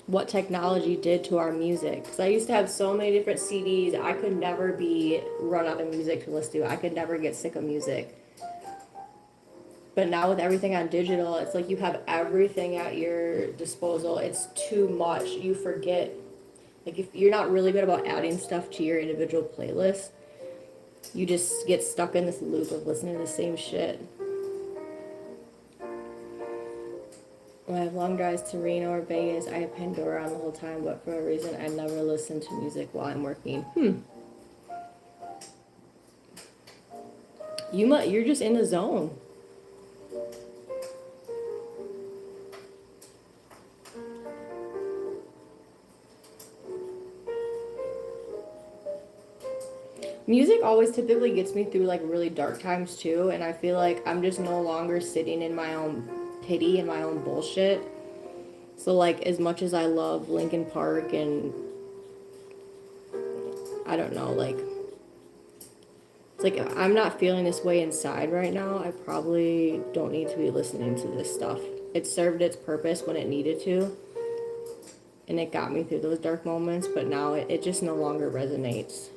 what technology did to our music. Because I used to have so many different CDs. I could never be run out of music to listen to. I could never get sick of music. But now with everything on digital, it's like you have everything at your disposal. It's too much. You forget. Like if you're not really good about adding stuff to your individual playlist, you just get stuck in this loop of listening to the same shit. When I have long drives to Reno or Vegas, I have Pandora on the whole time, but for a reason I never listen to music while I'm working. You're just in the zone. Music always typically gets me through like really dark times too, and I feel like I'm just no longer sitting in my own pity in my own bullshit. So like as much as I love Linkin Park and I don't know, like it's like if I'm not feeling this way inside right now, I probably don't need to be listening to this stuff. It served its purpose when it needed to, and it got me through those dark moments, but now it just no longer resonates.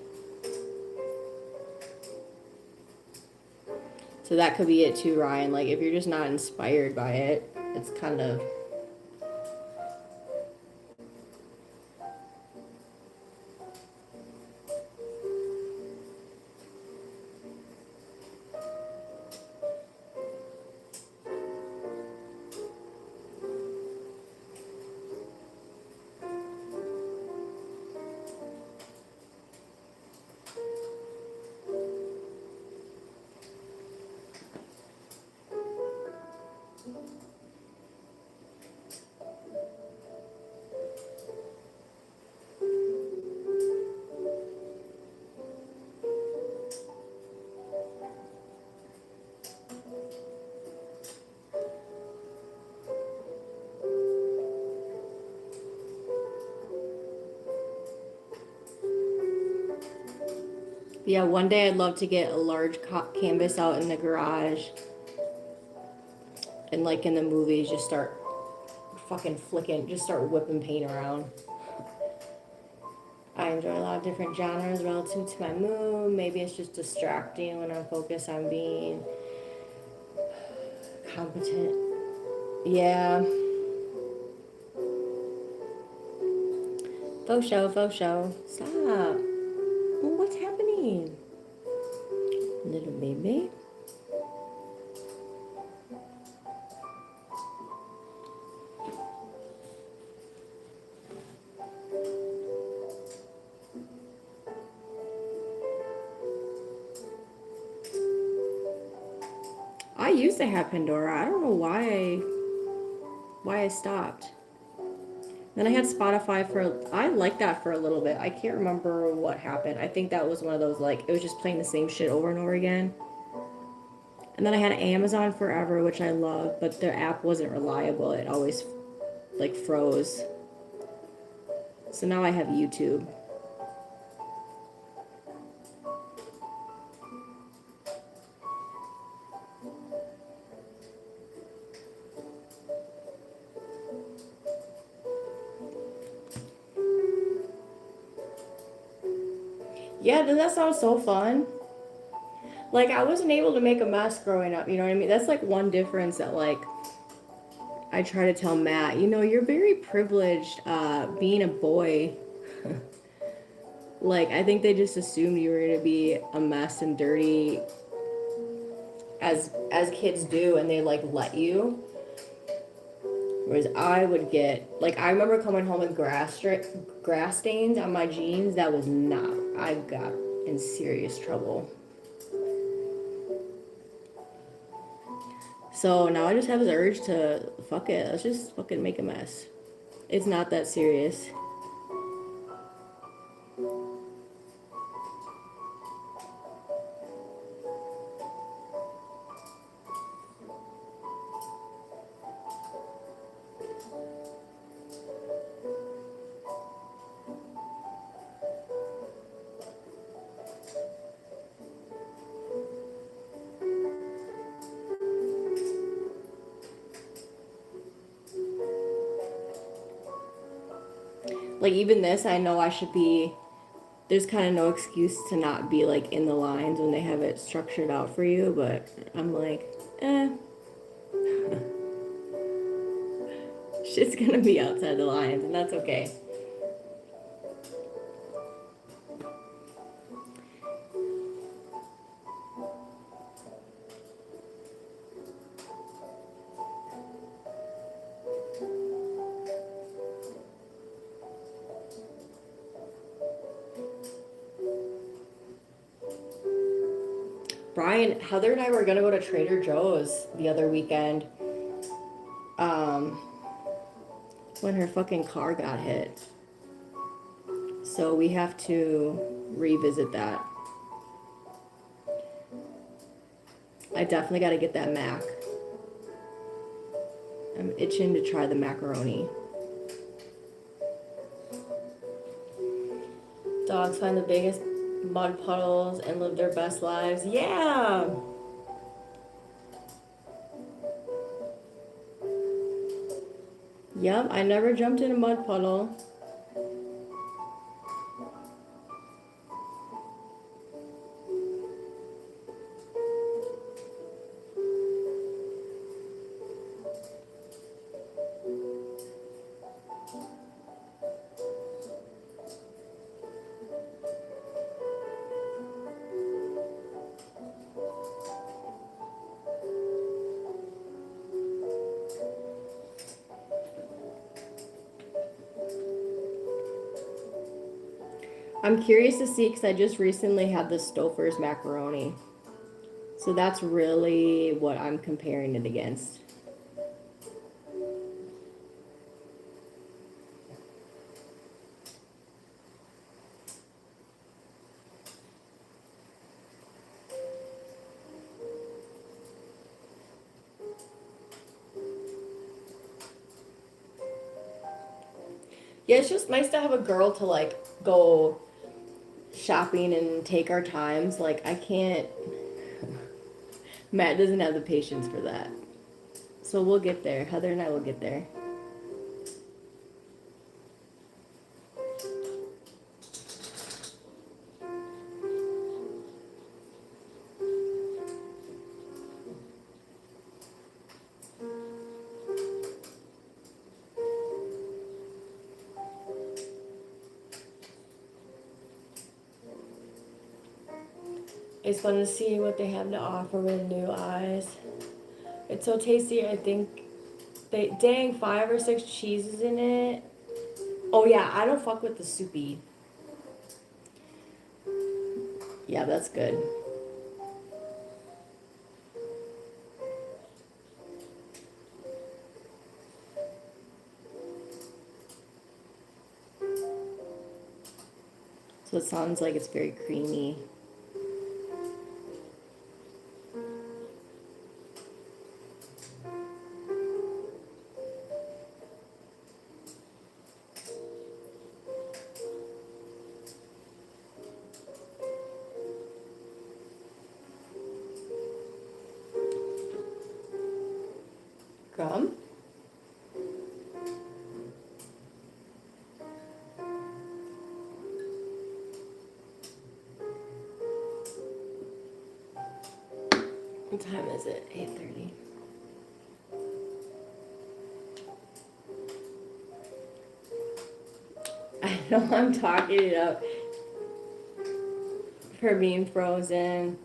So that could be it too, Ryan. Like if you're just not inspired by it, it's kind of yeah, one day I'd love to get a large canvas out in the garage and like in the movies just start fucking flicking, just start whipping paint around. I enjoy a lot of different genres relative to my mood. Maybe it's just distracting when I'm focused on being competent. Yeah. Faux show, faux show. Stop. Well, what's happening? Little baby. I used to have Pandora. I don't know why I stopped. Then I had Spotify I liked that for a little bit. I can't remember what happened. I think that was one of those, like, it was just playing the same shit over and over again. And then I had Amazon forever, which I love, but their app wasn't reliable. It always, like, froze. So now I have YouTube. Yeah, does that sound so fun? Like, I wasn't able to make a mess growing up, you know what I mean? That's, like, one difference that, like, I try to tell Matt, you know, you're very privileged being a boy. Like, I think they just assumed you were going to be a mess and dirty as kids do, and they, like, let you. Whereas I would get, like, I remember coming home with grass stains on my jeans. That was not, I got in serious trouble. So now I just have this urge to, fuck it, let's just fucking make a mess. It's not that serious. Like, even this, I know I should be, there's kind of no excuse to not be, like, in the lines when they have it structured out for you, but I'm like, shit's gonna be outside the lines, and that's okay. Brian, Heather and I were gonna go to Trader Joe's the other weekend. When her fucking car got hit. So we have to revisit that. I definitely gotta get that Mac. I'm itching to try the macaroni. Dogs find the biggest mud puddles and live their best lives. Yeah. Yep, I never jumped in a mud puddle. I'm curious to see because I just recently had the Stouffer's macaroni. So that's really what I'm comparing it against. Yeah, it's just nice to have a girl to like go shopping and take our times. Like, I can't. Matt doesn't have the patience for that. So we'll get there. Heather and I will get there. It's fun to see what they have to offer with new eyes. It's so tasty. I think they dang 5 or 6 cheeses in it. Oh yeah, I don't fuck with the soupy. Yeah, that's good. So it sounds like it's very creamy. Gum? What time is it? 8:30. I know I'm talking it up for being frozen.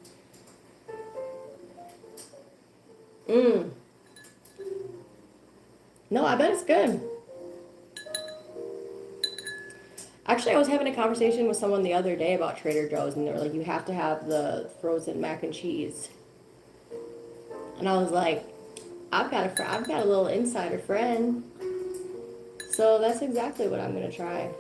Mmm. No, I bet it's good. Actually, I was having a conversation with someone the other day about Trader Joe's, and they were like, you have to have the frozen mac and cheese. And I was like, I've got a little insider friend. So that's exactly what I'm gonna try.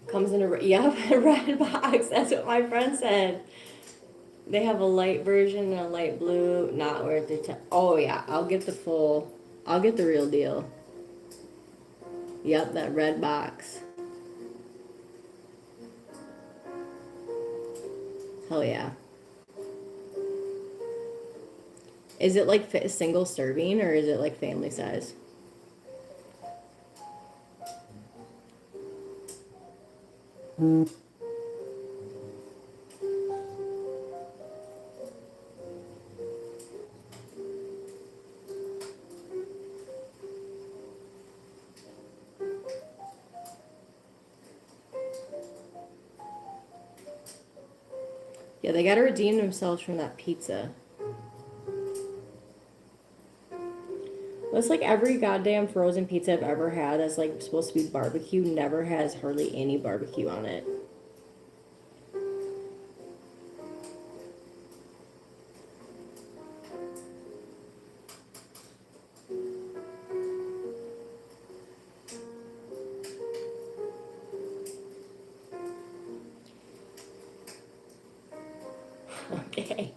Comes in a red box. That's what my friend said. They have a light version and a light blue. Not worth it. Oh yeah, I'll get the full. I'll get the real deal. Yep, that red box. Hell yeah. Is it like single serving or is it like family size? Yeah, they gotta redeem themselves from that pizza. Looks like every goddamn frozen pizza I've ever had that's like supposed to be barbecue never has hardly any barbecue on it. Okay.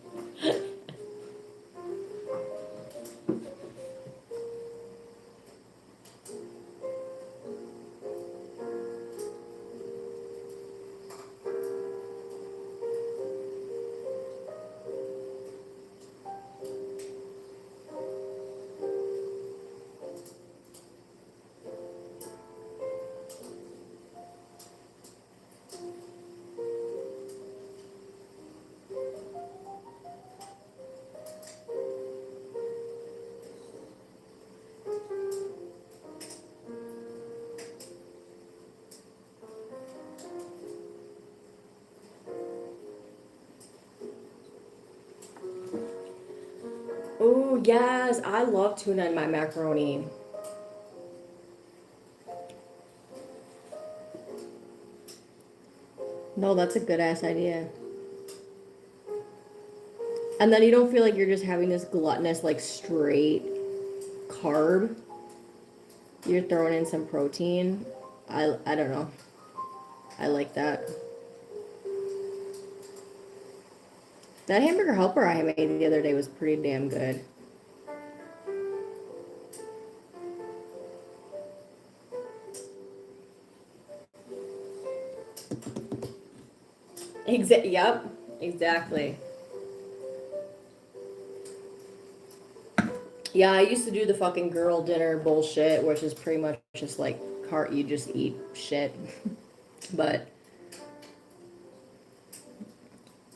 Oh, yes, I love tuna in my macaroni. No, that's a good ass idea. And then you don't feel like you're just having this gluttonous, like straight carb. You're throwing in some protein. I don't know. I like that. That hamburger helper I made the other day was pretty damn good. Yep, exactly. Yeah, I used to do the fucking girl dinner bullshit, which is pretty much just like you just eat shit. But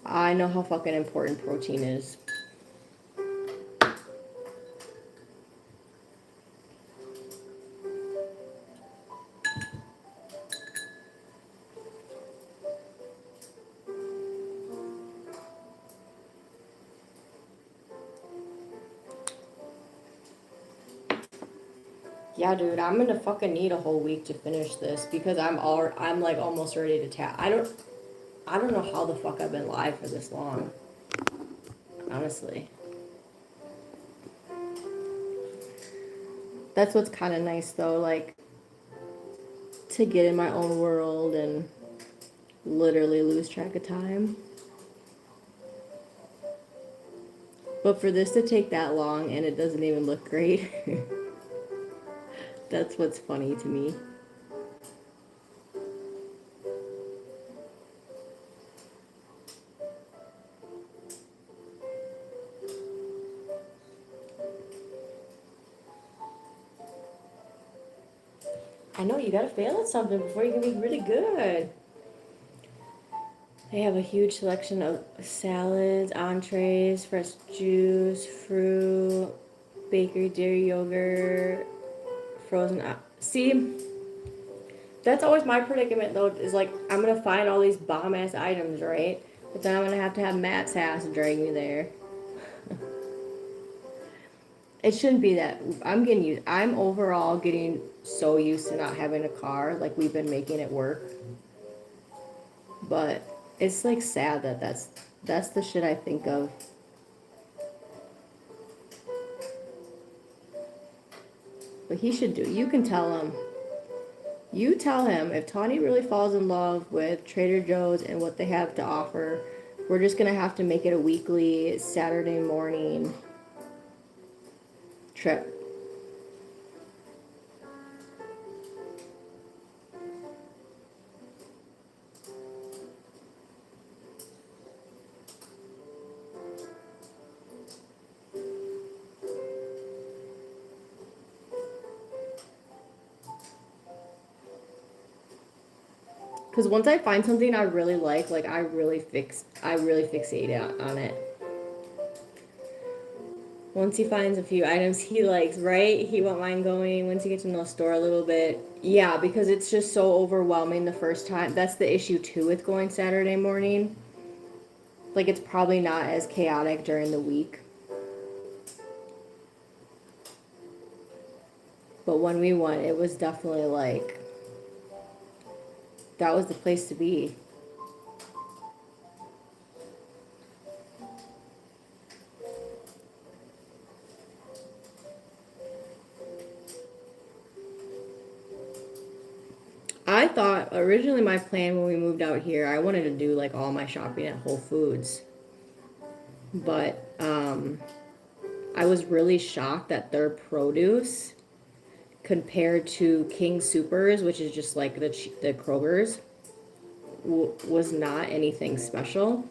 I know how fucking important protein is. Yeah, dude, I'm gonna fucking need a whole week to finish this because I'm like almost ready to tap. I don't know how the fuck I've been live for this long. Honestly. That's what's kind of nice though, like to get in my own world and literally lose track of time. But for this to take that long and it doesn't even look great, that's what's funny to me. I know you gotta fail at something before you can be really good. They have a huge selection of salads, entrees, fresh juice, fruit, bakery, dairy yogurt, frozen. See, that's always my predicament though. Is like I'm gonna find all these bomb ass items, right? But then I'm gonna have to have Matt's ass drag me there. It shouldn't be that. I'm getting used. I'm overall getting so used to not having a car. Like we've been making it work, but it's like sad that that's the shit I think of. But he should do. You can tell him. You tell him if Tawny really falls in love with Trader Joe's and what they have to offer, we're just gonna have to make it a weekly Saturday morning trip. Because once I find something I really like I really fixate on it. Once he finds a few items he likes, right? He won't mind going once he gets to know the store a little bit. Yeah, because it's just so overwhelming the first time. That's the issue too with going Saturday morning. Like, it's probably not as chaotic during the week. But when we went, it was definitely like, that was the place to be. I thought originally my plan when we moved out here, I wanted to do like all my shopping at Whole Foods. But I was really shocked that their produce compared to King Supers, which is just like the Kroger's, was not anything special.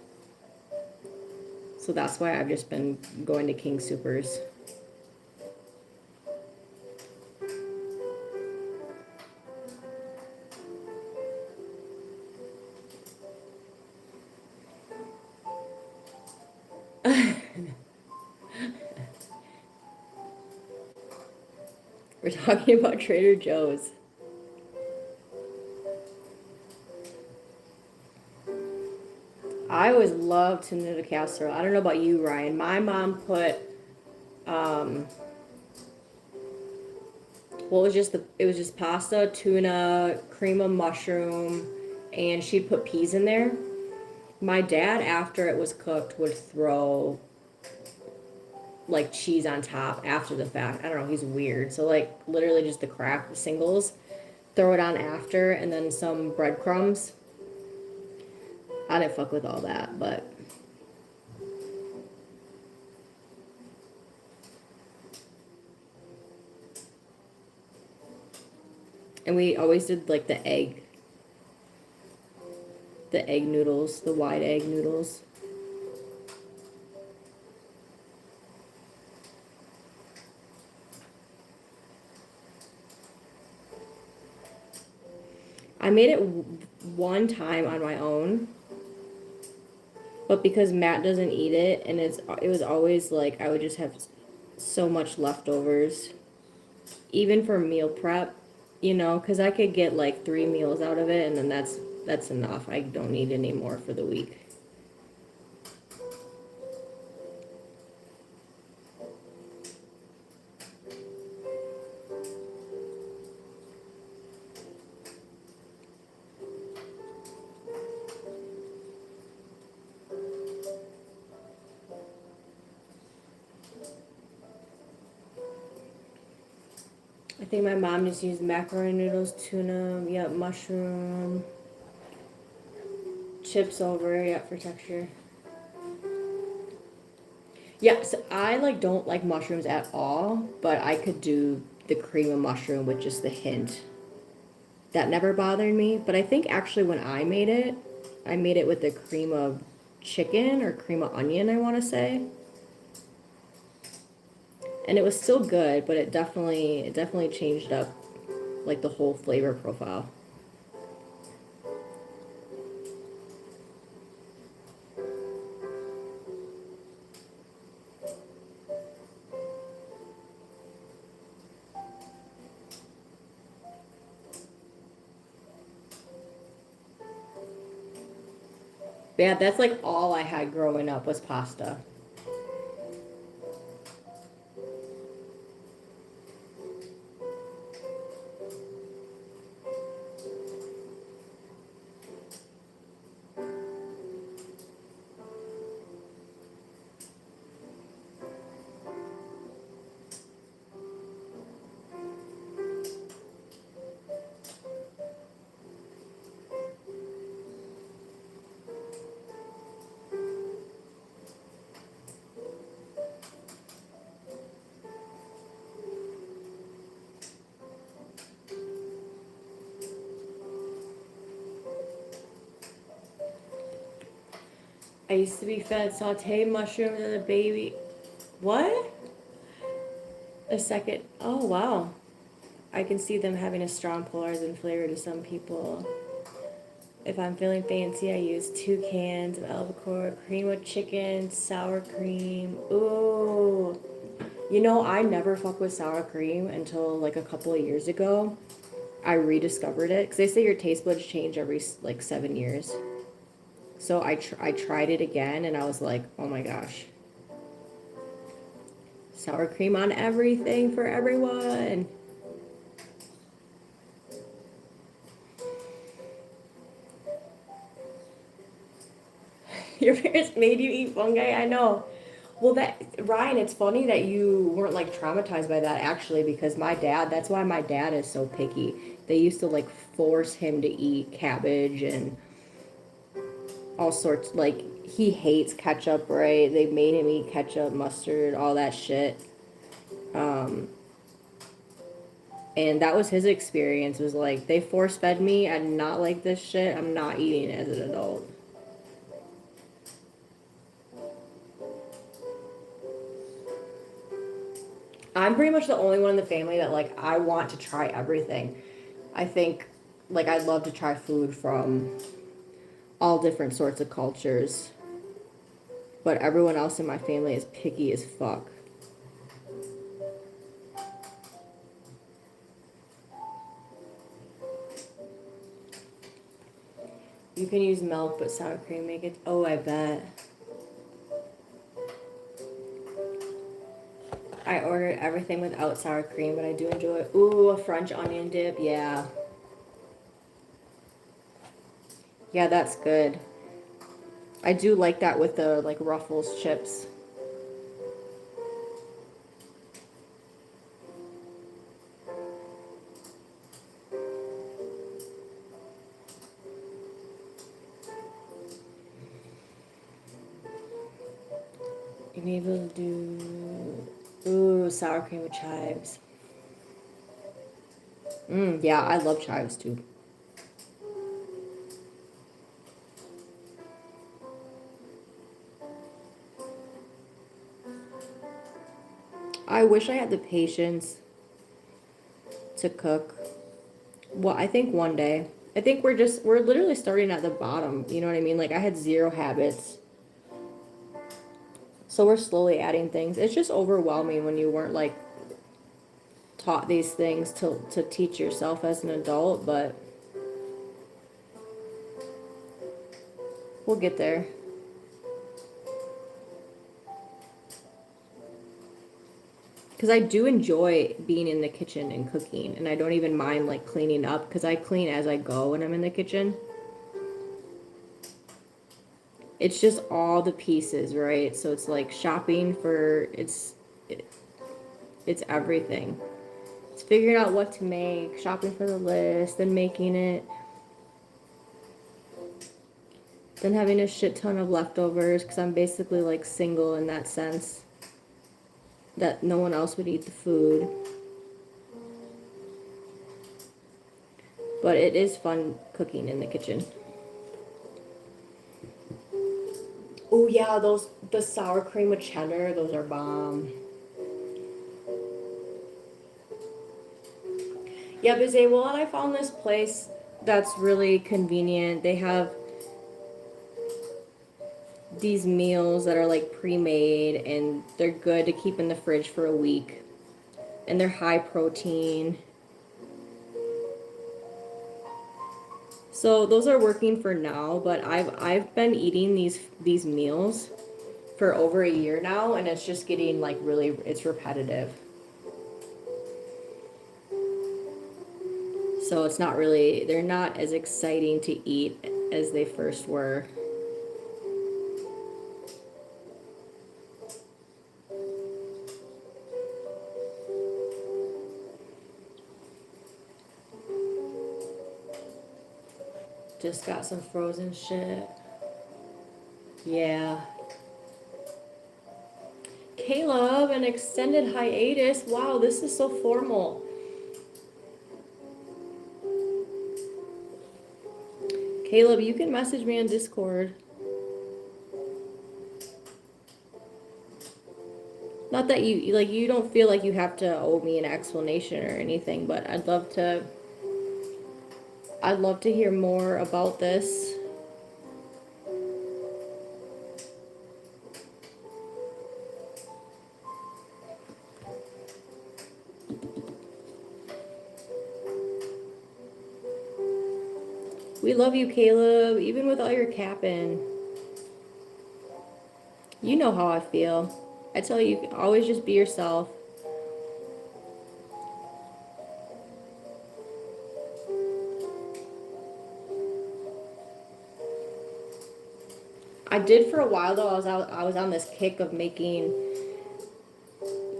So that's why I've just been going to King Supers. We're talking about Trader Joe's. I always loved tuna casserole. I don't know about you, Ryan. My mom put well, it was just pasta, tuna, cream of mushroom, and she'd put peas in there. My dad, after it was cooked, would throw like cheese on top after the fact. I don't know, he's weird. So like literally just the craft singles, throw it on after, and then some breadcrumbs. I didn't fuck with all that, but and we always did like the egg noodles, the wide egg noodles. I made it one time on my own, but because Matt doesn't eat it, and it was always like I would just have so much leftovers, even for meal prep, because I could get like 3 meals out of it, and then that's enough. I don't need any more for the week. I think my mom just used macaroni noodles, tuna, yep, mushroom, chips over, yep, for texture. Yeah, so I like don't like mushrooms at all, but I could do the cream of mushroom with just the hint. That never bothered me, but I think actually when I made it with the cream of chicken or cream of onion, I want to say. And it was still good, but it definitely changed up like the whole flavor profile. Yeah, that's like all I had growing up was pasta. I used to be fed sauteed mushrooms as a baby. What? A second. Oh, wow. I can see them having a strong polarizing flavor to some people. If I'm feeling fancy, I use 2 cans of albacore, cream of chicken, sour cream. Ooh. I never fuck with sour cream until like a couple of years ago. I rediscovered it because they say your taste buds change every like 7 years. So I tried it again and I was like, oh my gosh. Sour cream on everything for everyone. Your parents made you eat fungi? I know. Well, that Ryan, it's funny that you weren't like traumatized by that actually, because my dad, that's why my dad is so picky. They used to like force him to eat cabbage and all sorts, like he hates ketchup, right? They made him eat ketchup, mustard, all that shit. Um, and that was his experience, was like they force fed me and not like this shit. I'm not eating it as an adult. I'm pretty much the only one in the family that like I want to try everything. I think like I'd love to try food from all different sorts of cultures, but everyone else in my family is picky as fuck. You can use milk, but sour cream make it. Oh, I bet. I ordered everything without sour cream, but I do enjoy. Ooh, a French onion dip. Yeah, yeah, that's good. I do like that with the like Ruffles chips. You be able to do. Ooh, sour cream with chives. Yeah, I love chives too. I wish I had the patience to cook. Well, I think one day. I think we're literally starting at the bottom. You know what I mean? Like I had zero habits. So we're slowly adding things. It's just overwhelming when you weren't like taught these things to teach yourself as an adult, but we'll get there. Because I do enjoy being in the kitchen and cooking, and I don't even mind like cleaning up because I clean as I go when I'm in the kitchen. It's just all the pieces, right? So it's like shopping for it, it's everything. It's figuring out what to make, shopping for the list, then making it, then having a shit ton of leftovers because I'm basically like single in that sense that no one else would eat the food. But it is fun cooking in the kitchen. Oh yeah, those the sour cream with cheddar, those are bomb. Yeah, Bizet, well, and I found this place that's really convenient. They have these meals that are like pre-made and they're good to keep in the fridge for a week. And they're high protein. So those are working for now, but I've been eating these meals for over a year now and it's just getting like really it's repetitive. So it's not really they're not as exciting to eat as they first were. Just got some frozen shit. Yeah. Caleb, an extended hiatus. Wow, this is so formal. Caleb, you can message me on Discord. Not that you like you don't feel like you have to owe me an explanation or anything, but I'd love to hear more about this. We love you, Caleb, even with all your capping. You know how I feel. I tell you, always just be yourself. I did for a while though. I was on this kick of making.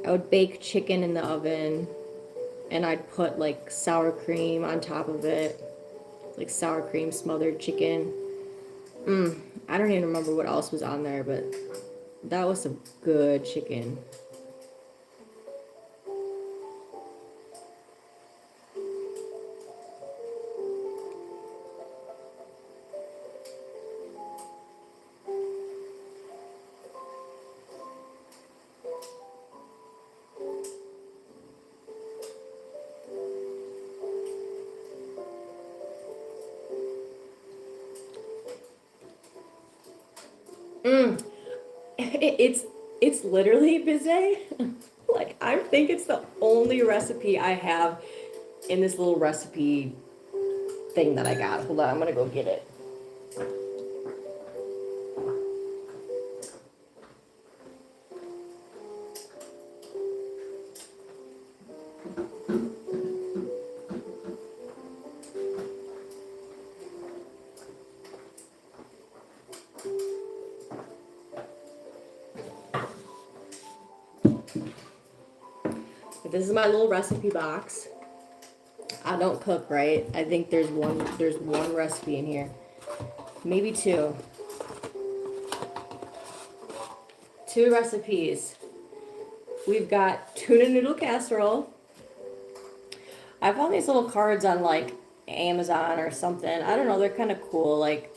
I would bake chicken in the oven, and I'd put like sour cream on top of it, like sour cream smothered chicken. I don't even remember what else was on there, but that was some good chicken. It's it's literally bizet. Like I think it's the only recipe I have in this little recipe thing that I got. Hold on, I'm gonna go get it. This is my little recipe box. I don't cook, right? I think there's one recipe in here. Maybe two. Two recipes. We've got tuna noodle casserole. I found these little cards on like Amazon or something. I don't know, they're kind of cool. Like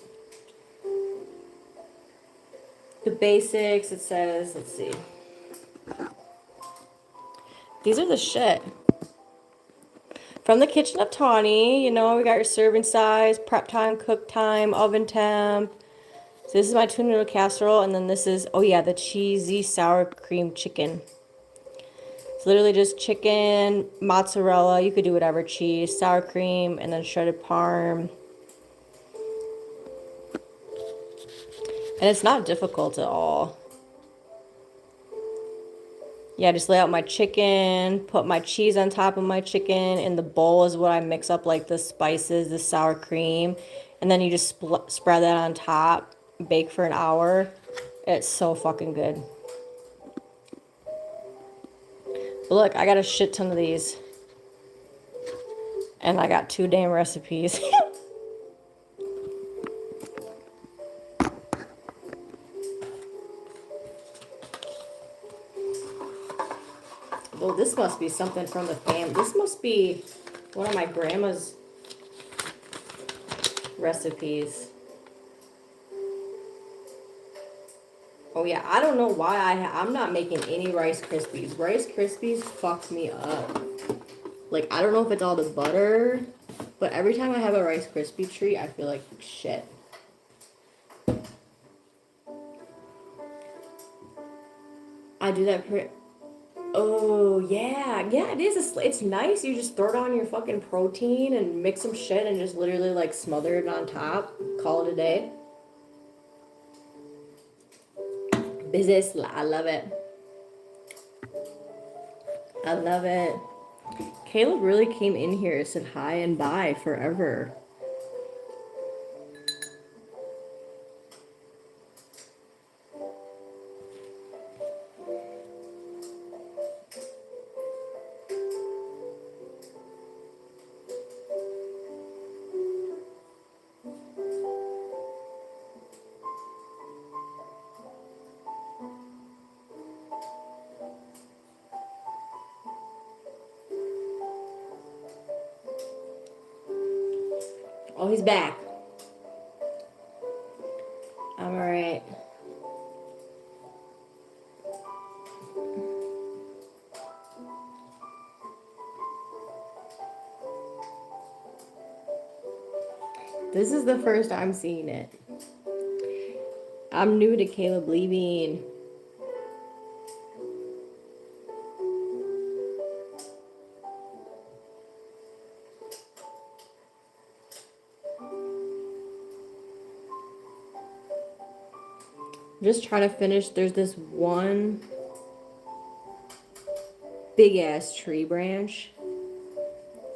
the basics, it says, let's see. These are the shit. From the Kitchen of Tawny, you know, we got your serving size, prep time, cook time, oven temp. So this is my tuna noodle casserole, and then this is, oh yeah, the cheesy sour cream chicken. It's literally just chicken, mozzarella, you could do whatever, cheese, sour cream, and then shredded parm. And it's not difficult at all. Yeah, just lay out my chicken, put my cheese on top of my chicken. In the bowl is what I mix up like the spices, the sour cream. And then you just spread that on top, bake for an hour. It's so fucking good. But look, I got a shit ton of these. And I got 2 damn recipes. Well, this must be something from the family. This must be one of my grandma's recipes. Oh yeah, I don't know why I'm not making any Rice Krispies. Rice Krispies fucks me up. Like, I don't know if it's all the butter, but every time I have a Rice Krispie treat, I feel like shit. I do that Oh, yeah. Yeah, it is. It's nice. You just throw it on your fucking protein and mix some shit and just literally, like, smother it on top. Call it a day. Business. I love it. I love it. Caleb really came in here, said hi and bye forever. Oh, he's back. I'm alright. This is the first I'm seeing it. I'm new to Caleb leaving. Just trying to finish. There's this one big ass tree branch,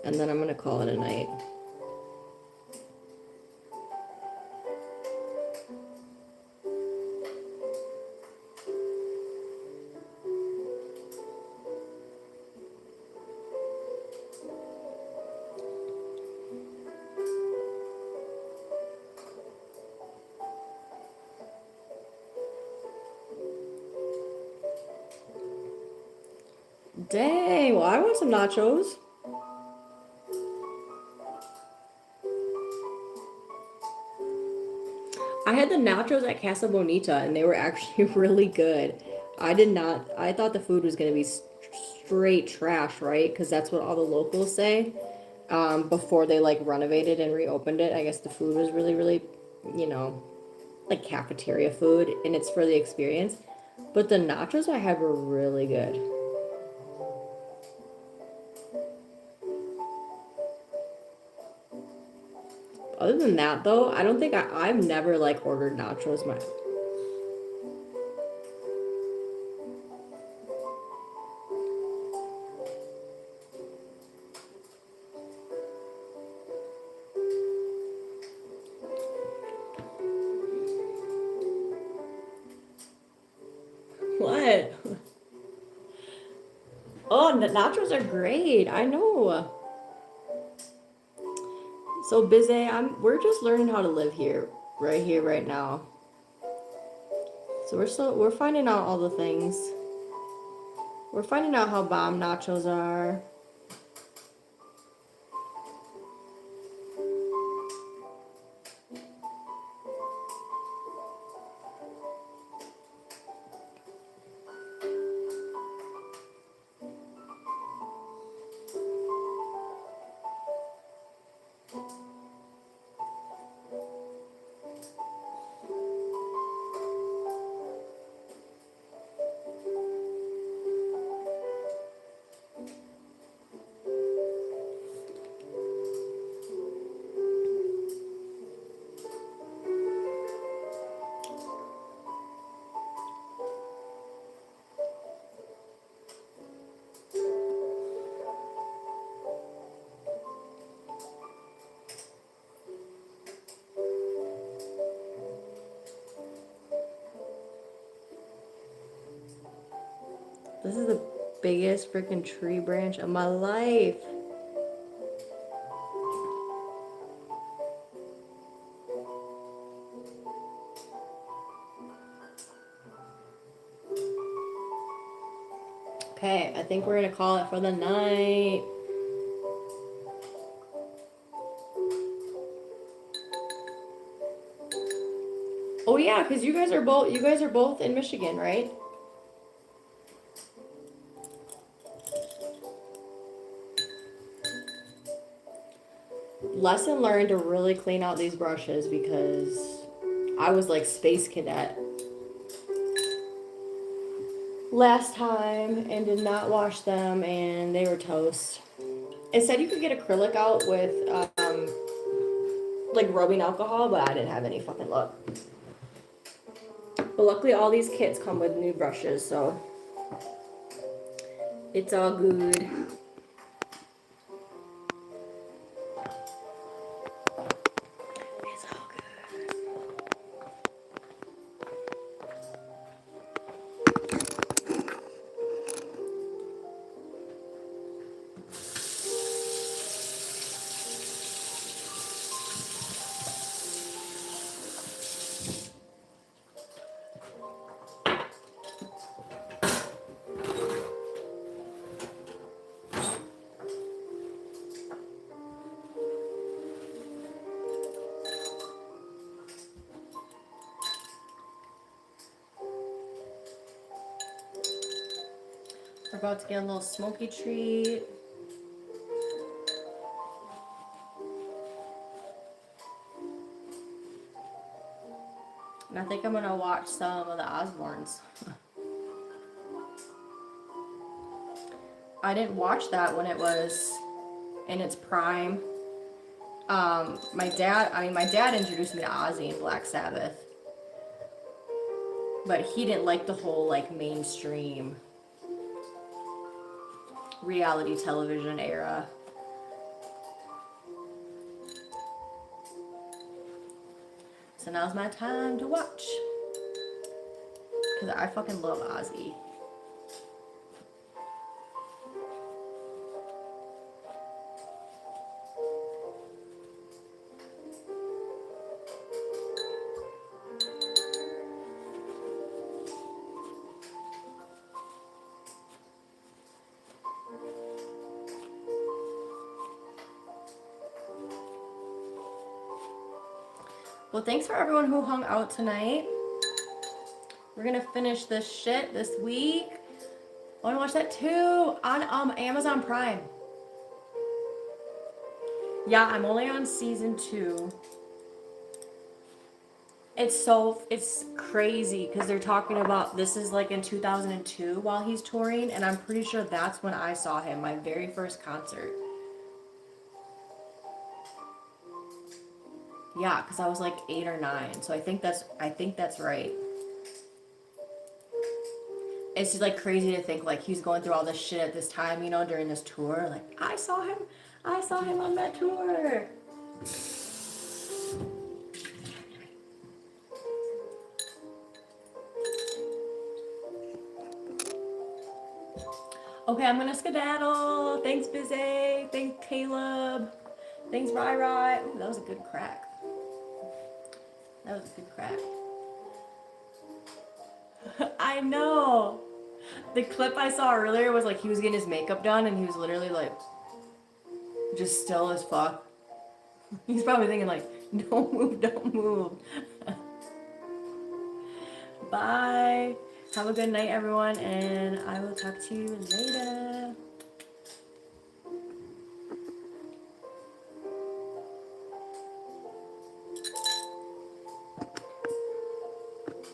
and then I'm gonna call it a night. Dang, well, I want some nachos. I had the nachos at Casa Bonita and they were actually really good. I thought the food was going to be straight trash, right? Because that's what all the locals say. Before they like renovated and reopened it, I guess the food was really, really, you know, like cafeteria food and it's for the experience. But the nachos I had were really good. Other than that, though, I don't think I've never like ordered nachos. What? Oh, nachos are great. I know. So busy. We're just learning how to live here, right now. So we're finding out all the things. We're finding out how bomb nachos are. This is the biggest freaking tree branch of my life. Okay, I think we're gonna call it for the night. Oh yeah, because you guys are both in Michigan, right? Lesson learned to really clean out these brushes because I was like Space Cadet last time and did not wash them and they were toast. It said you could get acrylic out with like rubbing alcohol, but I didn't have any fucking luck. But luckily all these kits come with new brushes, so it's all good. It's all good. We're about to get a little smoky treat. And I think I'm gonna watch some of the Osbournes. I didn't watch that when it was in its prime. My dad introduced me to Ozzy and Black Sabbath. But he didn't like the whole like mainstream reality television era. So now's my time to watch. Because I fucking love Ozzy. Well, thanks for everyone who hung out tonight. We're gonna finish this shit this week. I wanna watch that too on Amazon Prime. Yeah, I'm only on season 2. It's crazy because they're talking about this is like in 2002 while he's touring, and I'm pretty sure that's when I saw him, my very first concert. Yeah, because I was like 8 or 9, so I think that's right. It's just like crazy to think like he's going through all this shit at this time, you know, during this tour. Like I saw him on that tour. Okay, I'm gonna skedaddle. Thanks, Bizay. Thanks, Caleb. Thanks, Rai. Ooh, that was a good crack. That was a good crack. I know. The clip I saw earlier was like he was getting his makeup done and he was literally like just still as fuck. He's probably thinking like, don't move, don't move. Bye. Have a good night, everyone, and I will talk to you later.